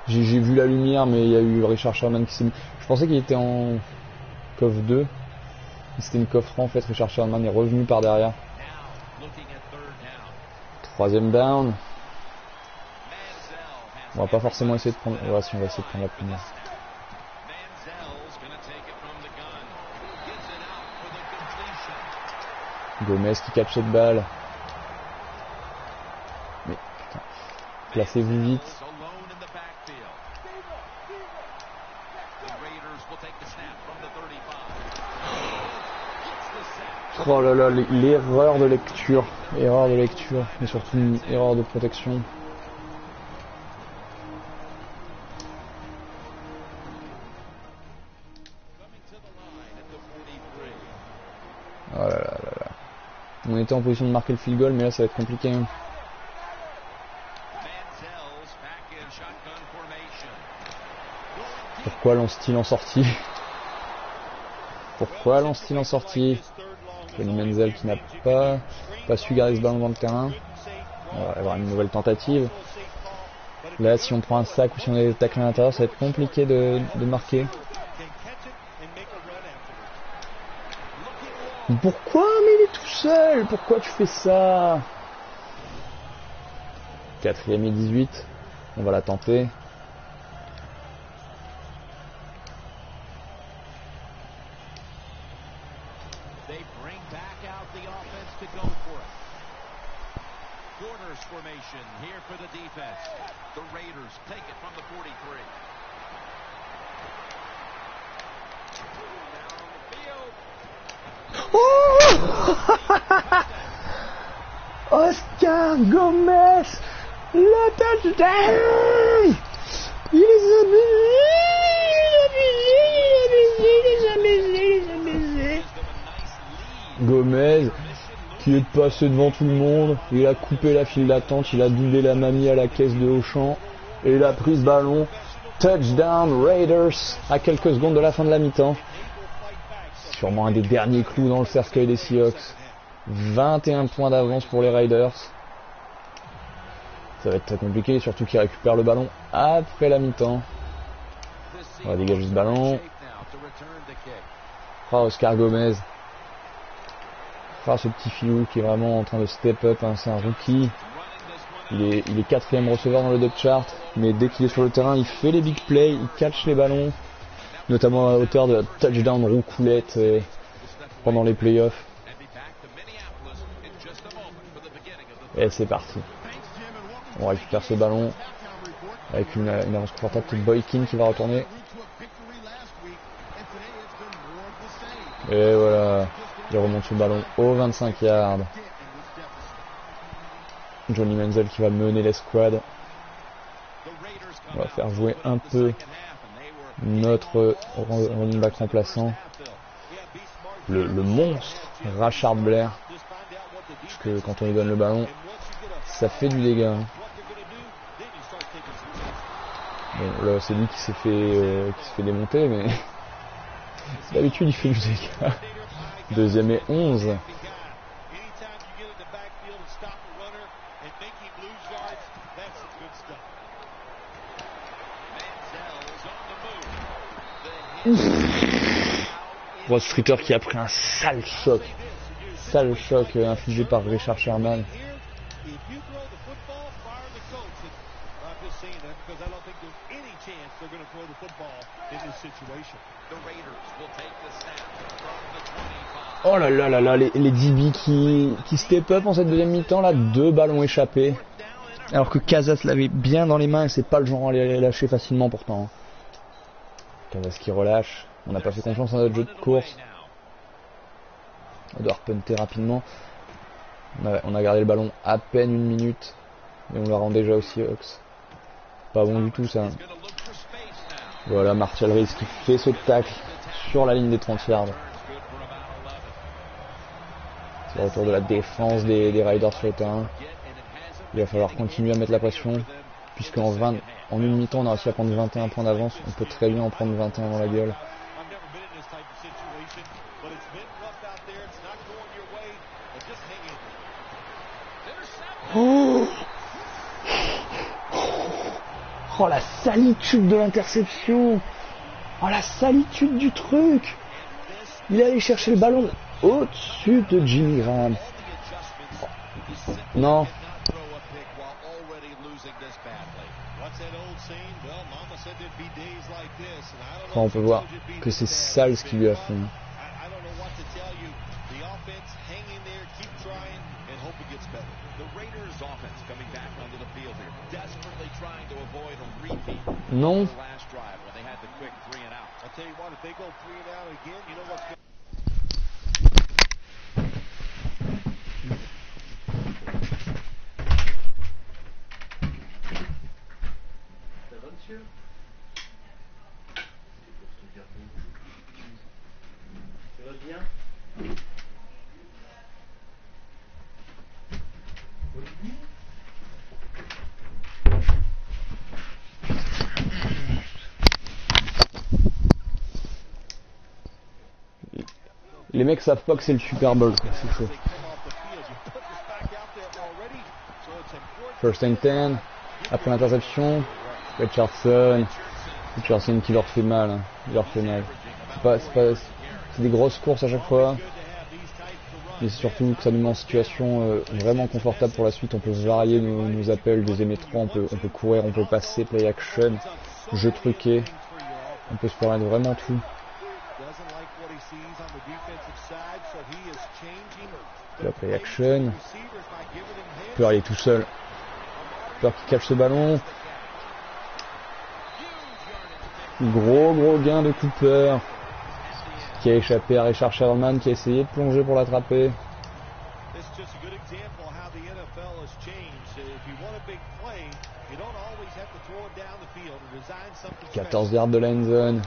J'ai vu la lumière, mais il y a eu Richard Sherman qui s'est mis. Je pensais qu'il était en coffre 2. C'était une coffre en fait. Richard Sherman est revenu par derrière. 3ème down. On va pas forcément essayer de prendre. Ouais, si on va essayer de prendre la première. Gomez qui catch cette balle. Mais putain. Placez-vous vite. Oh là là, l'erreur de lecture. Erreur de lecture. Et surtout une erreur de protection. Oh là là là là. On était en position de marquer le field goal, mais là ça va être compliqué. Pourquoi lance-t-il en sortie? Pourquoi lance-t-il en sortie? Johnny Manziel qui n'a pas su garder ce ballon dans le terrain. On va avoir une nouvelle tentative. Là, si on prend un sac ou si on a des tacles à l'intérieur, ça va être compliqué de marquer. Pourquoi? Mais il est tout seul. Pourquoi tu fais ça? 4ème et 18. On va la tenter. Oscar Gomez, le touchdown! Il les a baisés. Gomez qui est passé devant tout le monde, il a coupé la file d'attente, il a doublé la mamie à la caisse de Auchan et il a pris ce ballon. Touchdown Raiders à quelques secondes de la fin de la mi-temps. Sûrement un des derniers clous dans le cercueil des Seahawks. 21 points d'avance pour les Raiders. Ça va être très compliqué, surtout qu'ils récupèrent le ballon après la mi-temps. On va dégager ce ballon. Oh, Oscar Gomez. Oh, ce petit filou qui est vraiment en train de step up, hein. C'est un rookie. Il est 4ème receveur dans le depth chart, mais dès qu'il est sur le terrain, il fait les big plays, il catch les ballons, notamment à hauteur de touchdown roucoulette pendant les playoffs. Et c'est parti. On récupère ce ballon avec une avance confortable. C'est Boykin qui va retourner. Et voilà, il remonte ce ballon au 25 yards. Johnny Manziel qui va mener l'escouade. On va faire jouer un peu notre running back remplaçant, le monstre Rashard Blair, parce que quand on lui donne le ballon, ça fait du dégât. Bon, là c'est lui qui s'est fait démonter, mais d'habitude il fait du dégât. 2ème et 11. Ross Streeter qui a pris un sale choc infligé par Richard Sherman. Oh là là là là, les DB qui step up en cette deuxième mi-temps là, 2 ballons échappés. Alors que Casas l'avait bien dans les mains et c'est pas le genre à les lâcher facilement pourtant. Casas qui relâche. On n'a pas fait confiance à notre jeu de course. On doit repunter rapidement. On a gardé le ballon à peine 1 minute. Et on le rend déjà aux Seahawks. Pas bon du tout ça. Voilà Martial Reese qui fait ce tacle sur la ligne des 30 yards. C'est le retour de la défense des Raiders sur le terrain. Il va falloir continuer à mettre la pression, puisqu'en en une mi-temps on a réussi à prendre 21 points d'avance, on peut très bien en prendre 21 dans la gueule. Oh, oh la salitude de l'interception. Oh la salitude du truc. Il est allé chercher le ballon au-dessus de Jimmy Graham. Non. Enfin, on peut voir que c'est sale ce qu'il lui a fait. Non. Les mecs savent pas que c'est le Super Bowl, quoi, c'est chaud. First and 10, après l'interception, Richardson qui leur fait mal, hein. Il leur fait mal. C'est des grosses courses à chaque fois, mais c'est surtout que ça nous met en situation vraiment confortable pour la suite. On peut varier nos appels, 2e et 3, on peut courir, on peut passer, play action, jeu truqué, on peut se permettre vraiment tout. Là, play action. Peur, il est tout seul. Peur qui cache ce ballon. Gros gain de Cooper. Qui a échappé à Richard Sherman, qui a essayé de plonger pour l'attraper. 14 yards de la end zone.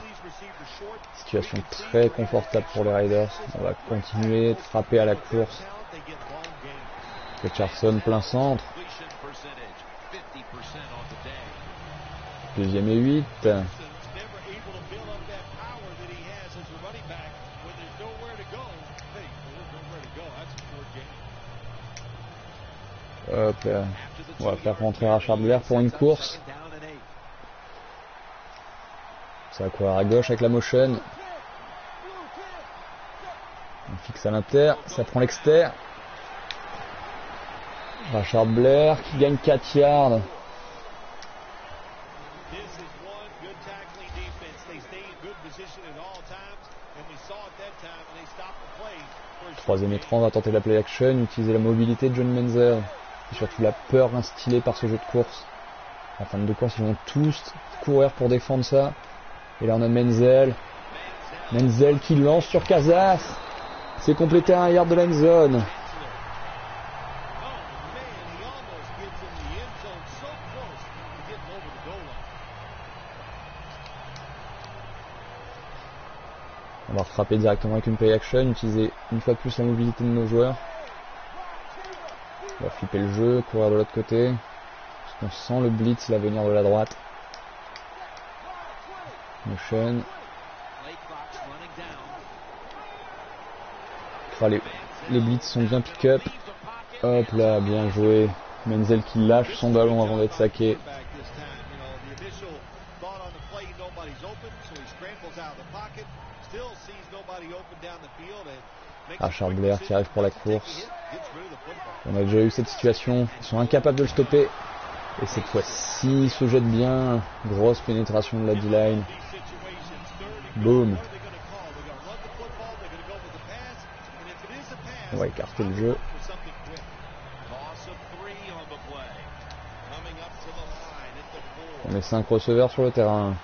Situation très confortable pour les Raiders. On va continuer de frapper à la course. Richardson plein centre. 2e et 8. Hop là. On va faire rentrer Rashard Blair pour une course. Ça va courir à gauche avec la motion. On fixe à l'inter, ça prend l'exter. Rashard Blair qui gagne 4 yards. Troisième et 3, on va tenter la play action, utiliser la mobilité de John Menzel. Et surtout la peur instillée par ce jeu de course. En fin de course, ils vont tous courir pour défendre ça. Et là on a Menzel. Menzel qui lance sur Casas. C'est complété à 1 yard de la end zone. On va frapper directement avec une play action, utiliser une fois de plus la mobilité de nos joueurs. On va flipper le jeu, courir de l'autre côté. Parce qu'on sent le blitz là venir de la droite. Motion. Les blitz sont bien pick-up. Hop là, bien joué. Menzel qui lâche son ballon avant d'être saqué. Rashard Blair qui arrive pour la course. On a déjà eu cette situation. Ils sont incapables de le stopper. Et cette fois-ci, il se jette bien. Grosse pénétration de la D-line. Boom. On va écarter le jeu. On met 5 receveurs sur le terrain.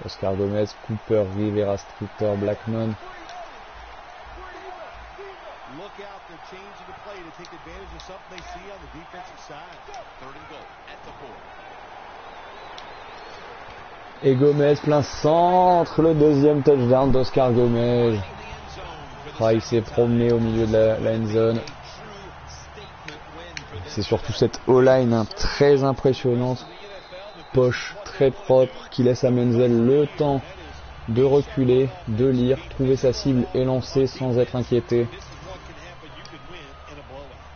Oscar Gomez, Cooper, Rivera, Streeter, Blackmon. Et Gomez plein centre, le 2e touchdown d'Oscar Gomez. Ah, il s'est promené au milieu de la end zone. c'est surtout cette O-line hein, très impressionnante, poche très propre, qui laisse à Menzel le temps de reculer, de lire, trouver sa cible et lancer sans être inquiété.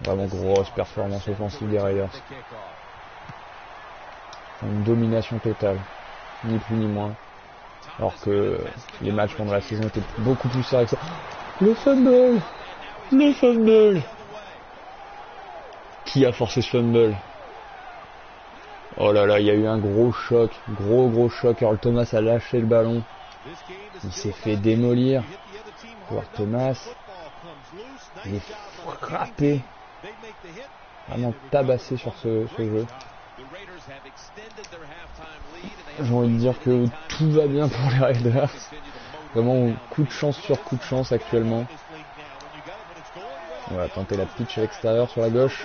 Vraiment grosse performance offensive des Raiders. Une domination totale, ni plus ni moins. Alors que les matchs pendant la saison étaient beaucoup plus sérieux que ça. Le fumble! Le fumble! Qui a forcé ce fumble? Oh là là, il y a eu un gros choc, gros choc. Earl Thomas a lâché le ballon. Il s'est fait démolir. Earl Thomas, il est frappé. Vraiment tabassé sur ce jeu. J'ai envie de dire que tout va bien pour les Raiders. Vraiment coup de chance sur coup de chance actuellement. On va tenter la pitch à l'extérieur sur la gauche.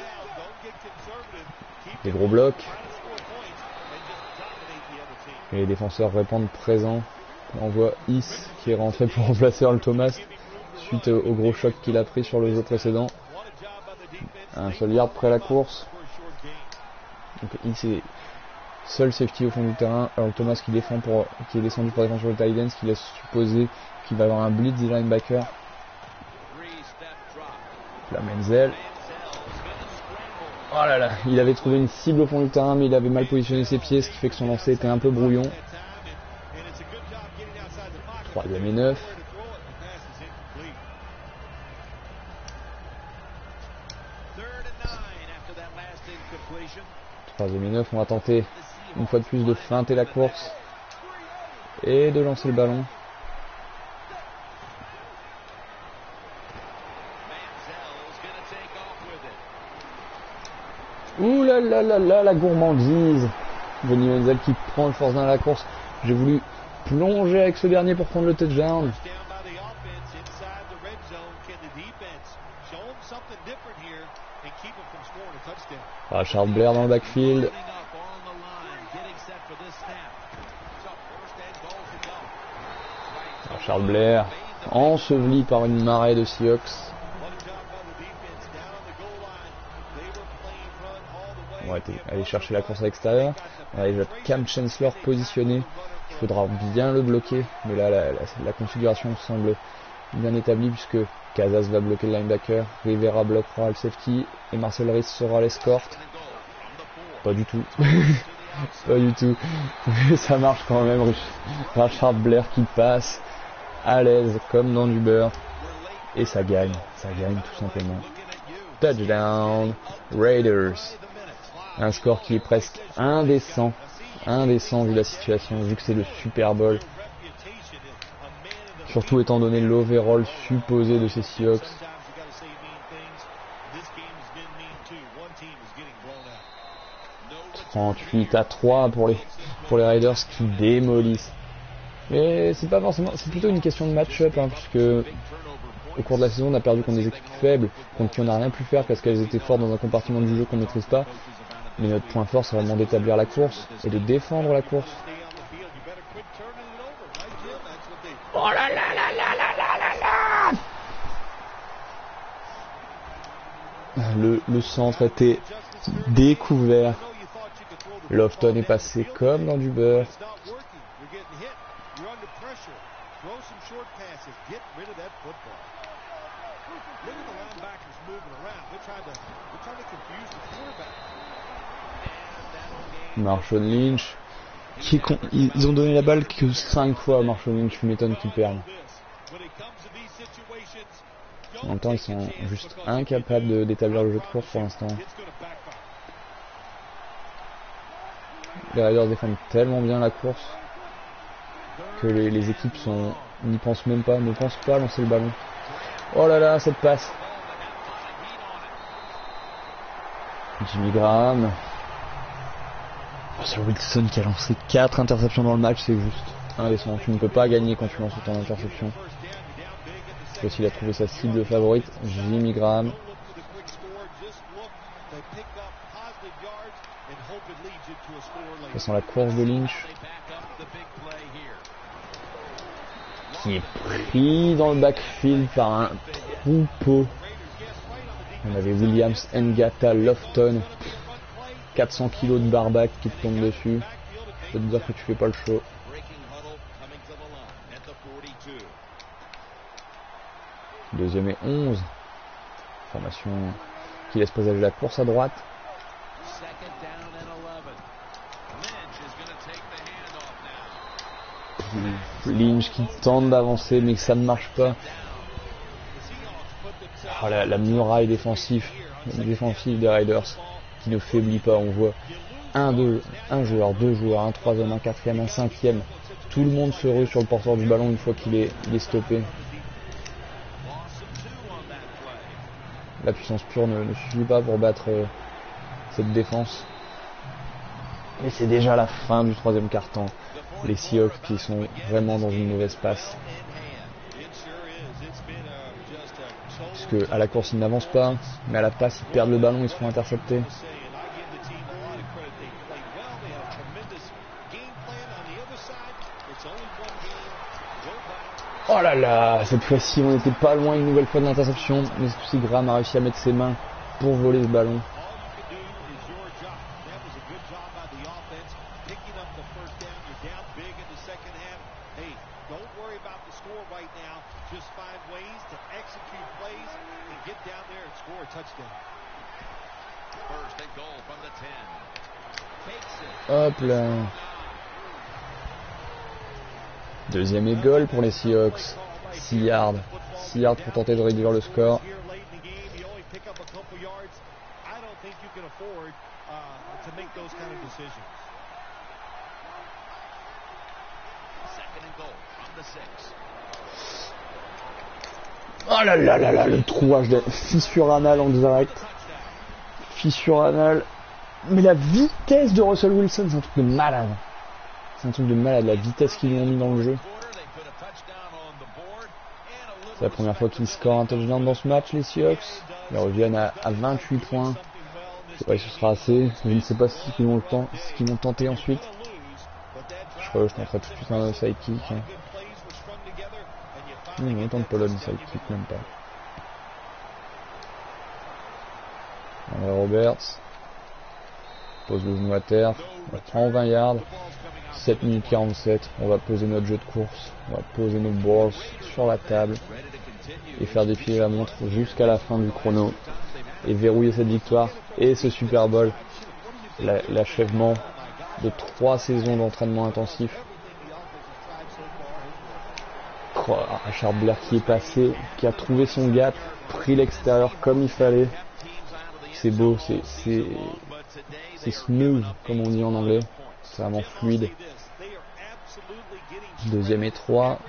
Des gros blocs. Et les défenseurs répondent présents. On voit Is qui est rentré pour remplacer Earl Thomas suite au gros choc qu'il a pris sur le jeu précédent. Un seul yard près la course. Donc Is est seul safety au fond du terrain. Earl Thomas qui est descendu pour défendre sur le tight end, ce qui laisse supposer qu'il va avoir un blitz des linebackers. La Menzel. Oh là là, il avait trouvé une cible au fond du terrain, mais il avait mal positionné ses pieds, ce qui fait que son lancer était un peu brouillon. 3e et 9. Troisième et 9, on va tenter une fois de plus de feinter la course et de lancer le ballon. Ouh là là là là, la gourmandise. Johnny Menzel qui prend le force down à la course. J'ai voulu plonger avec ce dernier pour prendre le touchdown. Ah, Charles Blair dans le backfield. Ah, Charles Blair enseveli par une marée de Seahawks. On va aller chercher la course à l'extérieur. On a déjà Cam Chancellor positionné. Il faudra bien le bloquer. Mais là, la configuration semble bien établie puisque Casas va bloquer le linebacker. Rivera bloquera le safety. Et Marcel Reese sera l'escorte. Pas du tout. Pas du tout. Mais ça marche quand même. Richard Blair qui passe à l'aise comme dans du beurre. Et ça gagne. Ça gagne tout simplement. Touchdown Raiders. Un score qui est presque indécent vu la situation, vu que c'est le Super Bowl. Surtout étant donné l'overall supposé de ces Seahawks. 38-3 pour les Raiders qui démolissent. Mais c'est pas forcément, c'est plutôt une question de match-up, hein, puisque au cours de la saison on a perdu contre des équipes faibles, contre qui on n'a rien pu faire parce qu'elles étaient fortes dans un compartiment du jeu qu'on ne maîtrise pas. Mais notre point fort, c'est vraiment d'établir la course et de défendre la course. Oh là là là là là là là là. Le centre était découvert. Lofton est passé comme dans du beurre. Marshall Lynch ils ont donné la balle que 5 fois à Marshall Lynch, je m'étonne qu'ils perdent. En même temps ils sont juste incapables d'établir le jeu de course pour l'instant. Les Raiders défendent tellement bien la course que les équipes n'y pensent même pas, ne pensent pas à lancer le ballon. Oh là là, cette passe. Jimmy Graham. Russell Wilson qui a lancé 4 interceptions dans le match, c'est juste indécent. Tu ne peux pas gagner quand tu lances autant d'interceptions. Je sais qu'il a trouvé sa cible favorite, Jimmy Graham. Ça sent la course de Lynch. Qui est pris dans le backfield par un troupeau On avait Williams, Ngata, Lofton. 400 kg de barbac qui te tombe dessus. Je peux te dire que tu fais pas le show. Deuxième et 11. Formation qui laisse présager la course à droite. Lynch qui tente d'avancer mais que ça ne marche pas. Oh, la muraille défensive des Raiders qui ne faiblit pas. On voit un joueur, deux joueurs, un troisième, un quatrième, un cinquième. Tout le monde se rue sur le porteur du ballon une fois qu'il est stoppé. La puissance pure ne suffit pas pour battre cette défense. Et c'est déjà la fin du troisième quart-temps. Les Seahawks qui sont vraiment dans une mauvaise passe. Puisque à la course ils n'avancent pas, mais à la passe ils perdent le ballon, ils se font intercepter. Oh là là, cette fois-ci on n'était pas loin une nouvelle fois de l'interception, mais si Graham a réussi à mettre ses mains pour voler ce ballon. Hop là. Deuxième et goal pour les Seahawks. 6 yards. 6 yards pour tenter de réduire le score. Oh là là là là, le trouage de fissure anale en direct. Fissure anale. Mais la vitesse de Russell Wilson, c'est un truc de malade. C'est un truc de malade, la vitesse qu'ils lui ont mis dans le jeu. C'est la première fois qu'ils scorent un touchdown dans ce match, les Seahawks. Ils reviennent à 28 points. Je sais pas si ce sera assez. Je ne sais pas ce qu'ils vont tenter ensuite. Je crois que je tenterai tout de suite un sidekick. Non, on tente pas là du sidekick, même pas. Roberts. Pose le genou à terre. On prend 20 yards. 7 minutes 47. On va poser notre jeu de course. On va poser nos balls sur la table. Et faire défiler la montre jusqu'à la fin du chrono. Et verrouiller cette victoire. Et ce Super Bowl. L'achèvement de 3 saisons d'entraînement intensif. Oh, Richard Blair qui est passé. Qui a trouvé son gap. Pris l'extérieur comme il fallait. C'est beau. C'est smooth, comme on dit en anglais. C'est vraiment fluide. Deuxième et 3.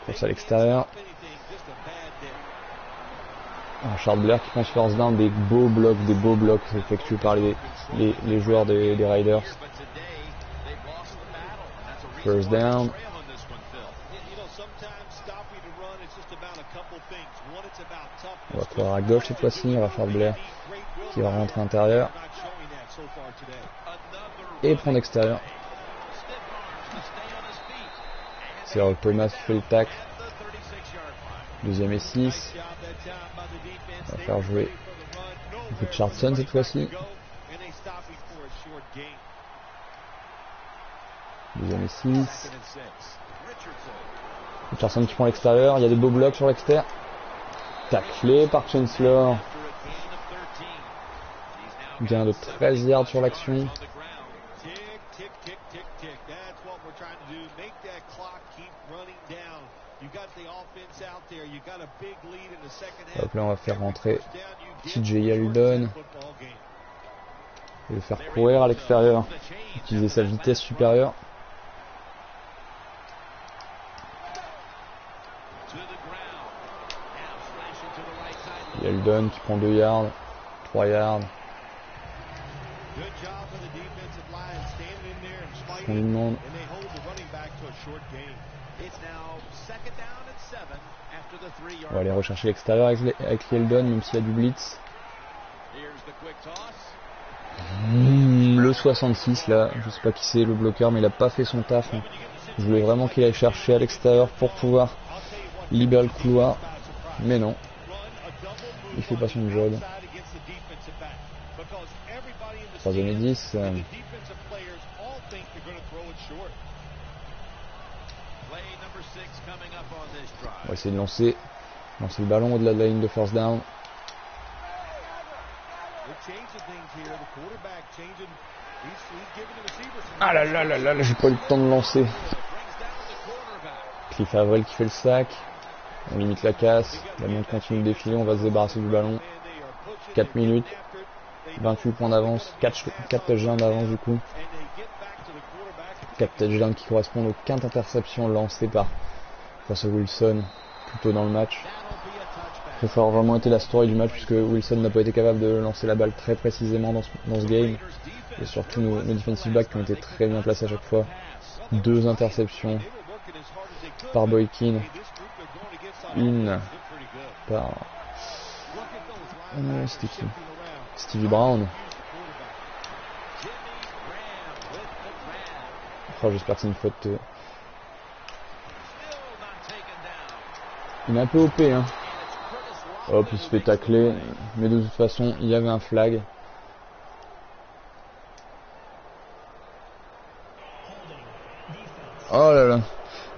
Course à l'extérieur. Charles Blair qui pense first down, des beaux blocs effectués par les joueurs des Raiders. First down. On va courir à gauche cette fois-ci. Charles Blair qui va rentrer à l'intérieur. Et prendre extérieur. C'est Earl Thomas qui fait le tacle. Deuxième et 6. On va faire jouer Richardson cette fois-ci. Deuxième et 6. Richardson qui prend l'extérieur. Il y a des beaux blocs sur l'extérieur. Taclé par Chancellor. Gain de 13 yards sur l'action. Hop là, on va faire rentrer TJ Yeldon. Et le faire courir à l'extérieur. Utiliser sa vitesse supérieure. Yeldon qui prend 2 yards. 3 yards. On lui demande. On va aller rechercher l'extérieur avec Yeldon, même s'il y a du blitz. Le 66 là, je sais pas qui c'est le bloqueur, mais il a pas fait son taf. Je voulais vraiment qu'il aille chercher à l'extérieur pour pouvoir libérer le couloir, mais non. il fait pas son job. 3e et 10. On va essayer de lancer le ballon au-delà de la ligne de first down. Ah là là là là, j'ai pas eu le temps de lancer. Cliff Avril qui fait le sac. On limite la casse. La montre continue de défiler, on va se débarrasser du ballon. 4 minutes. 28 points d'avance. 4 touchdowns d'avance du coup. 4 touchdowns qui correspondent aux 15 interceptions lancées par Russell Wilson plus tôt dans le match. Ça a vraiment été la story du match puisque Wilson n'a pas été capable de lancer la balle très précisément dans ce game. Et surtout nos defensive backs qui ont été très bien placés à chaque fois. 2 interceptions par Boykin. Une par... c'était qui? Stevie Brown. Oh, j'espère que c'est une faute. Il est un peu OP, hein. Hop, il se fait tacler. Mais de toute façon, il y avait un flag. Oh là là.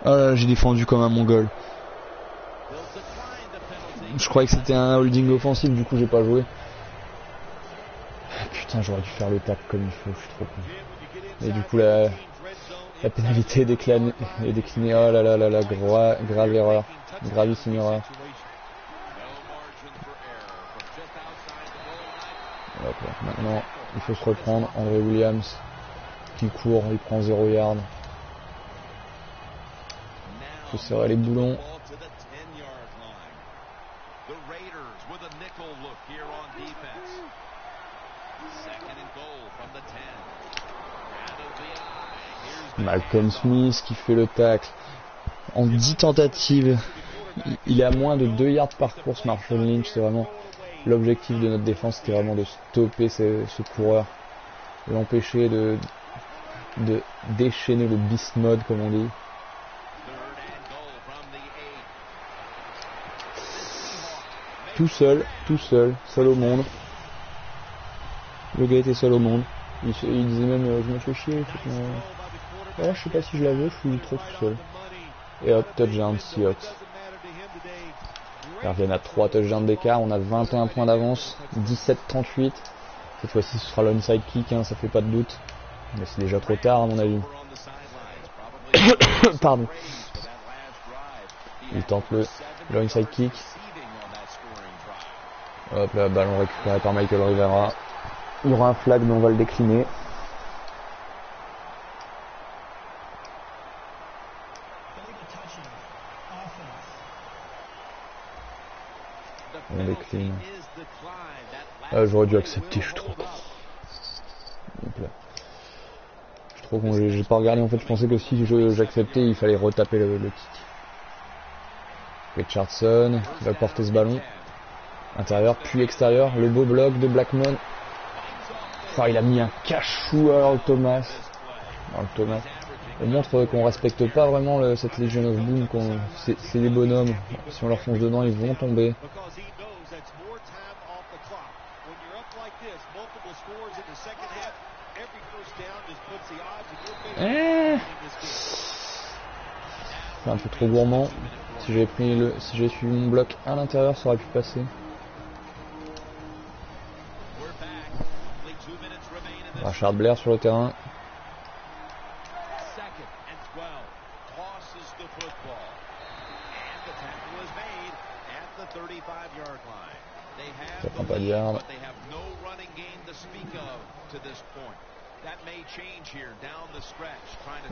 Oh là là, j'ai défendu comme un mongol. Je croyais que c'était un holding offensif, du coup j'ai pas joué. Putain, j'aurais dû faire le tac comme il faut, je suis trop con. Et du coup la pénalité est déclinée. Oh là là là là, grave erreur. Gravissime erreur. Hop là. Maintenant, il faut se reprendre. André Williams qui court, il prend 0 yard. Il faut serrer les boulons. Malcolm Smith qui fait le tacle. En 10 tentatives, il est à moins de 2 yards par course. Marshall Lynch, c'est vraiment l'objectif de notre défense, c'était vraiment de stopper ce coureur, l'empêcher de déchaîner le beast mode comme on dit. Tout seul au monde. Le gars était seul au monde. Il disait même je me fais chier. Oh, je sais pas si je la veux, je suis trop tout seul. Et hop, touchdown Seahawks. Ils reviennent à 3 touchdowns d'écart, on a 21 points d'avance, 17-38. Cette fois-ci ce sera l'onside kick, hein, ça fait pas de doute. Mais c'est déjà trop tard à mon avis. Pardon. Il tente le onside kick. Hop là, ballon récupéré par Michael Rivera. Il y aura un flag mais on va le décliner. On décline. Ah, j'aurais dû accepter, je suis trop con. Je suis trop con, j'ai pas regardé en fait, je pensais que si j'acceptais il fallait retaper le kick. Richardson qui va porter ce ballon. Intérieur puis extérieur, le beau bloc de Blackmon. Enfin, il a mis un cachou à Earl Thomas. On montre qu'on respecte pas vraiment cette Legion of Boom, c'est des bonhommes. Si on leur fonce dedans, ils vont tomber. C'est un peu trop gourmand. Si j'avais suivi mon bloc à l'intérieur, ça aurait pu passer. Rashard Blair sur le terrain. Ça prend pas de yard.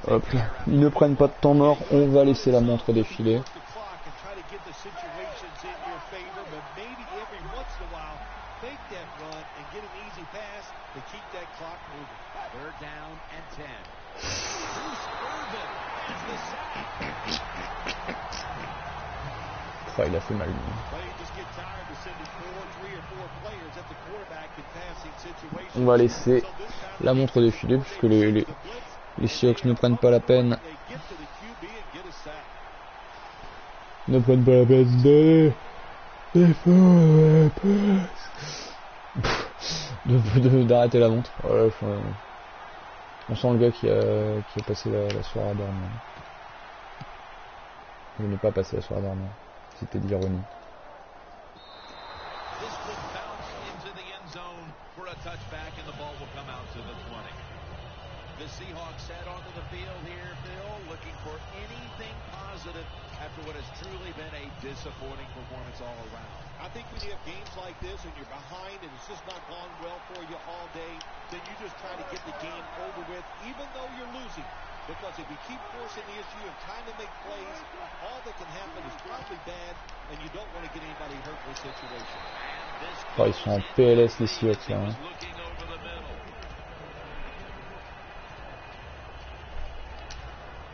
Hop, ils ne prennent pas de temps mort, on va laisser la montre défiler. Enfin, il a fait mal. On va laisser la montre défiler puisque les Seahawks ne prennent pas la peine. Ne prennent pas la peine de... D'arrêter la montre. Voilà, on sent le gars qui a passé la soirée à dormir. Je n'ai pas passé la soirée à dormir. C'était de l'ironie. The Seahawks head onto the field here, Phil, looking for anything positive after what has truly been a disappointing performance all around. I think when you have games like this and you're behind and it's just not gone well for you all day, then you just try to get the game over with, even though you're losing. Because if you keep forcing the issue and trying to make plays, all that can happen is probably bad, and you don't want to get anybody hurt in this situation. Oh, ils sont en PLS les Seahawks là. Hein.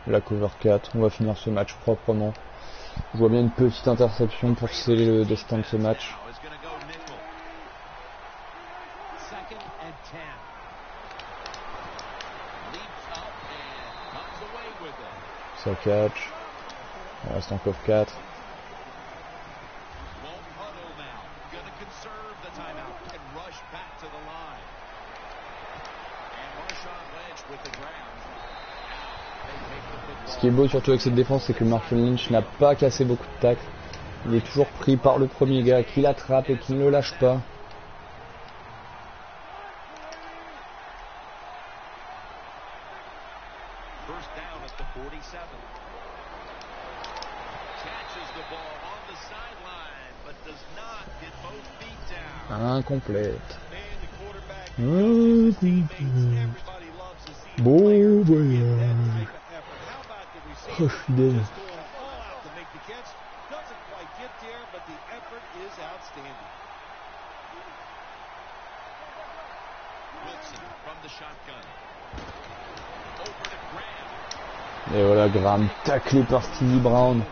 La cover 4, on va finir ce match proprement. Je vois bien une petite interception pour sceller le destin de ce match. Ça catch. On reste en cover 4. Ce qui est beau surtout avec cette défense, c'est que Marshall Lynch n'a pas cassé beaucoup de tacles. Il est toujours pris par le premier gars qui l'attrape et qui ne le lâche pas. Incomplète. Bon voyage. Oh, je suis désolé. Et voilà, Graham taclé par Stevie Brown.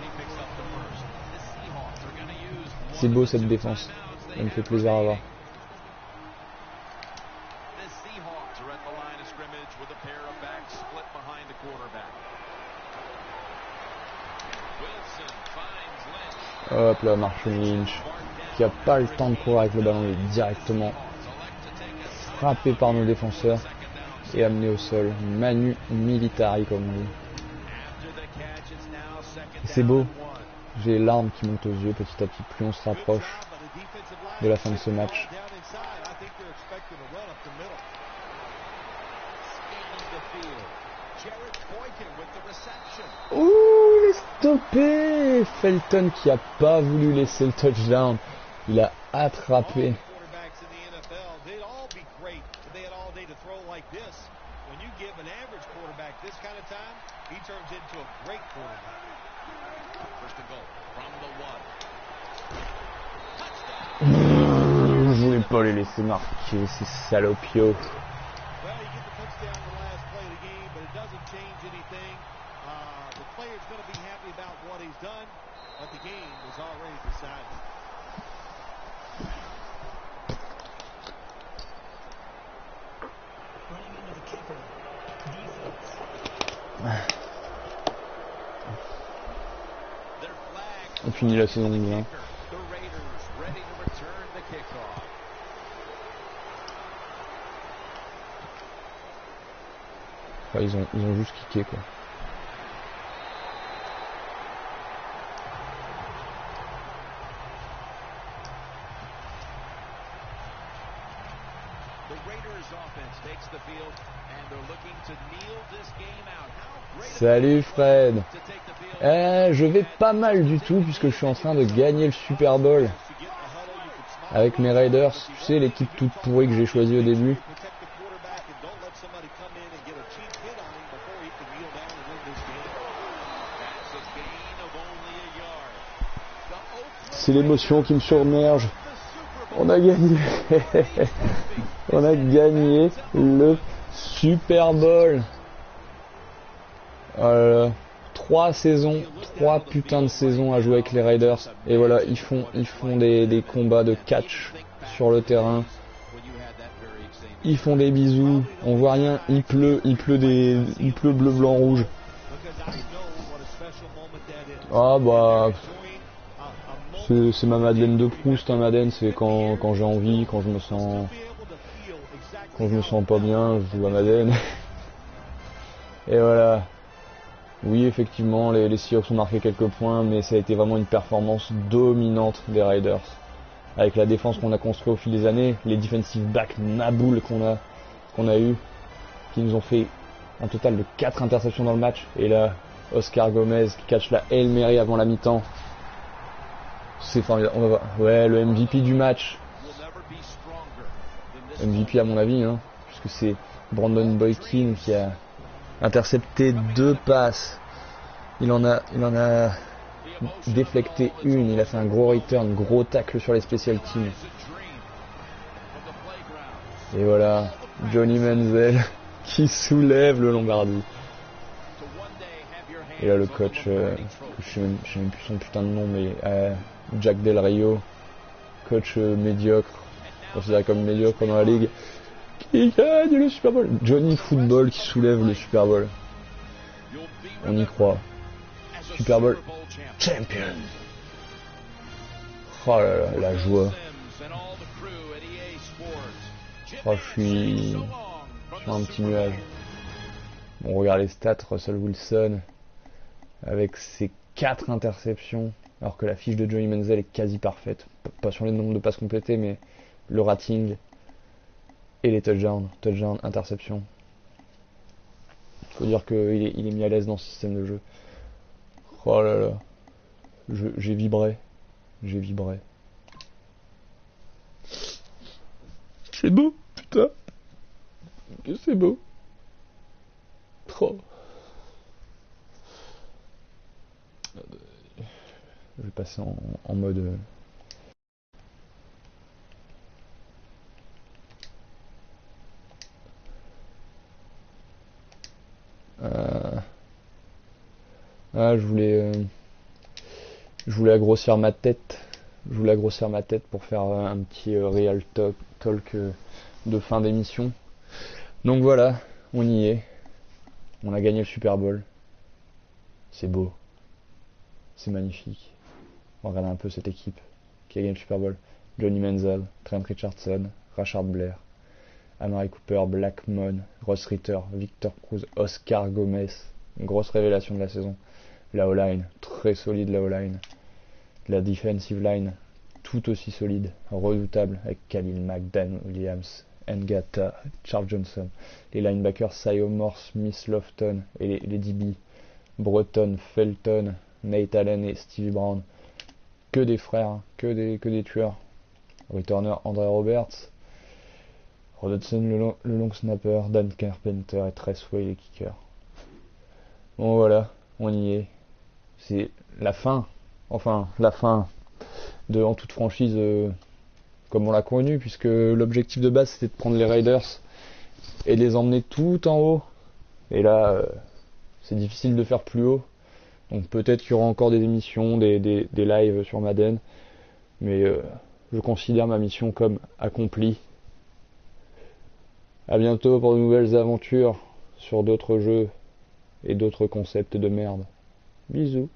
C'est beau cette défense. Ça me fait plaisir à voir. Hop là, Marshall Lynch, qui a pas le temps de courir avec le ballon, il est directement frappé par nos défenseurs et amené au sol. Manu militari comme on dit. C'est beau, j'ai les larmes qui montent aux yeux petit à petit, plus on se rapproche de la fin de ce match. Ouh, il est stoppé. Felton qui a pas voulu laisser le touchdown. Il a attrapé. Je voulais pas les laisser marquer, ces salopios. On finit la saison bien. Enfin, ils ont juste kické quoi. Salut Fred. Je vais pas mal du tout puisque je suis en train de gagner le Super Bowl avec mes Raiders. Tu sais, l'équipe toute pourrie que j'ai choisie au début. C'est l'émotion qui me submerge. On a gagné. On a gagné le Super Bowl. 3 saisons, 3 putains de saisons à jouer avec les Raiders. Et voilà, ils font des combats de catch sur le terrain. Ils font des bisous. On voit rien. Il pleut bleu, blanc, rouge. Ah bah, C'est ma Madeleine de Proust, hein, Madeleine, c'est quand j'ai envie, quand je me sens pas bien, je joue à Madeleine. Et voilà. Oui, effectivement, les Seahawks ont marqué quelques points, mais ça a été vraiment une performance dominante des Raiders. Avec la défense qu'on a construite au fil des années, les defensive backs naboules qu'on a eu, qui nous ont fait un total de 4 interceptions dans le match. Et là, Oscar Gomez qui catch la Hail Mary avant la mi-temps. C'est formidable. On va voir. Ouais, le MVP du match. MVP à mon avis, hein, puisque c'est Brandon Boykin qui a intercepté 2 passes. Il en a déflecté une. Il a fait un gros return, gros tackle sur les special teams. Et voilà, Johnny Manziel qui soulève le Lombardi. Et là le coach, je sais même plus son putain de nom, mais Jack Del Rio, coach médiocre, considéré comme médiocre dans la ligue, qui gagne le Super Bowl. Johnny Football qui soulève le Super Bowl. On y croit. Super Bowl champion. Oh là là, la joie. Oh, je suis sur un petit nuage. Bon, regarde les stats, Russell Wilson avec ses 4 interceptions, alors que la fiche de Johnny Manziel est quasi parfaite. Pas sur les nombres de passes complétées, mais le rating et les touchdowns, interception. Faut dire qu'il est mis à l'aise dans ce système de jeu. Oh là là, j'ai vibré. C'est beau, putain. Que c'est beau. Oh. Je vais passer en mode... je voulais grossir ma tête. Pour faire un petit real talk de fin d'émission. Donc voilà, on y est. On a gagné le Super Bowl. C'est beau. C'est magnifique. On regarde un peu cette équipe qui a gagné le Super Bowl. Johnny Manziel, Trent Richardson, Rashard Blair, Amari Cooper, Black Mon, Ross Ritter, Victor Cruz, Oscar Gomez. Une grosse révélation de la saison. La O-line, très solide la O-line. La defensive line, tout aussi solide, redoutable, avec Khalil Mack, Dan Williams, Ngata, Charles Johnson. Les linebackers, Sayo Moore, Smith Lofton, et les DB, Breton, Felton, Nate Allen et Stevie Brown. Que des frères, que des tueurs. Returner, Andre Roberts, Rod Hudson, le long snapper, Dan Carpenter et Tress Way, les kickers. Bon voilà, on y est. C'est la fin. Enfin, la fin de En toute franchise, comme on l'a connu, puisque l'objectif de base c'était de prendre les Raiders et de les emmener tout en haut. Et là, c'est difficile de faire plus haut. Donc peut-être qu'il y aura encore des émissions, des lives sur Madden. Mais je considère ma mission comme accomplie. A bientôt pour de nouvelles aventures sur d'autres jeux et d'autres concepts de merde. Bisous.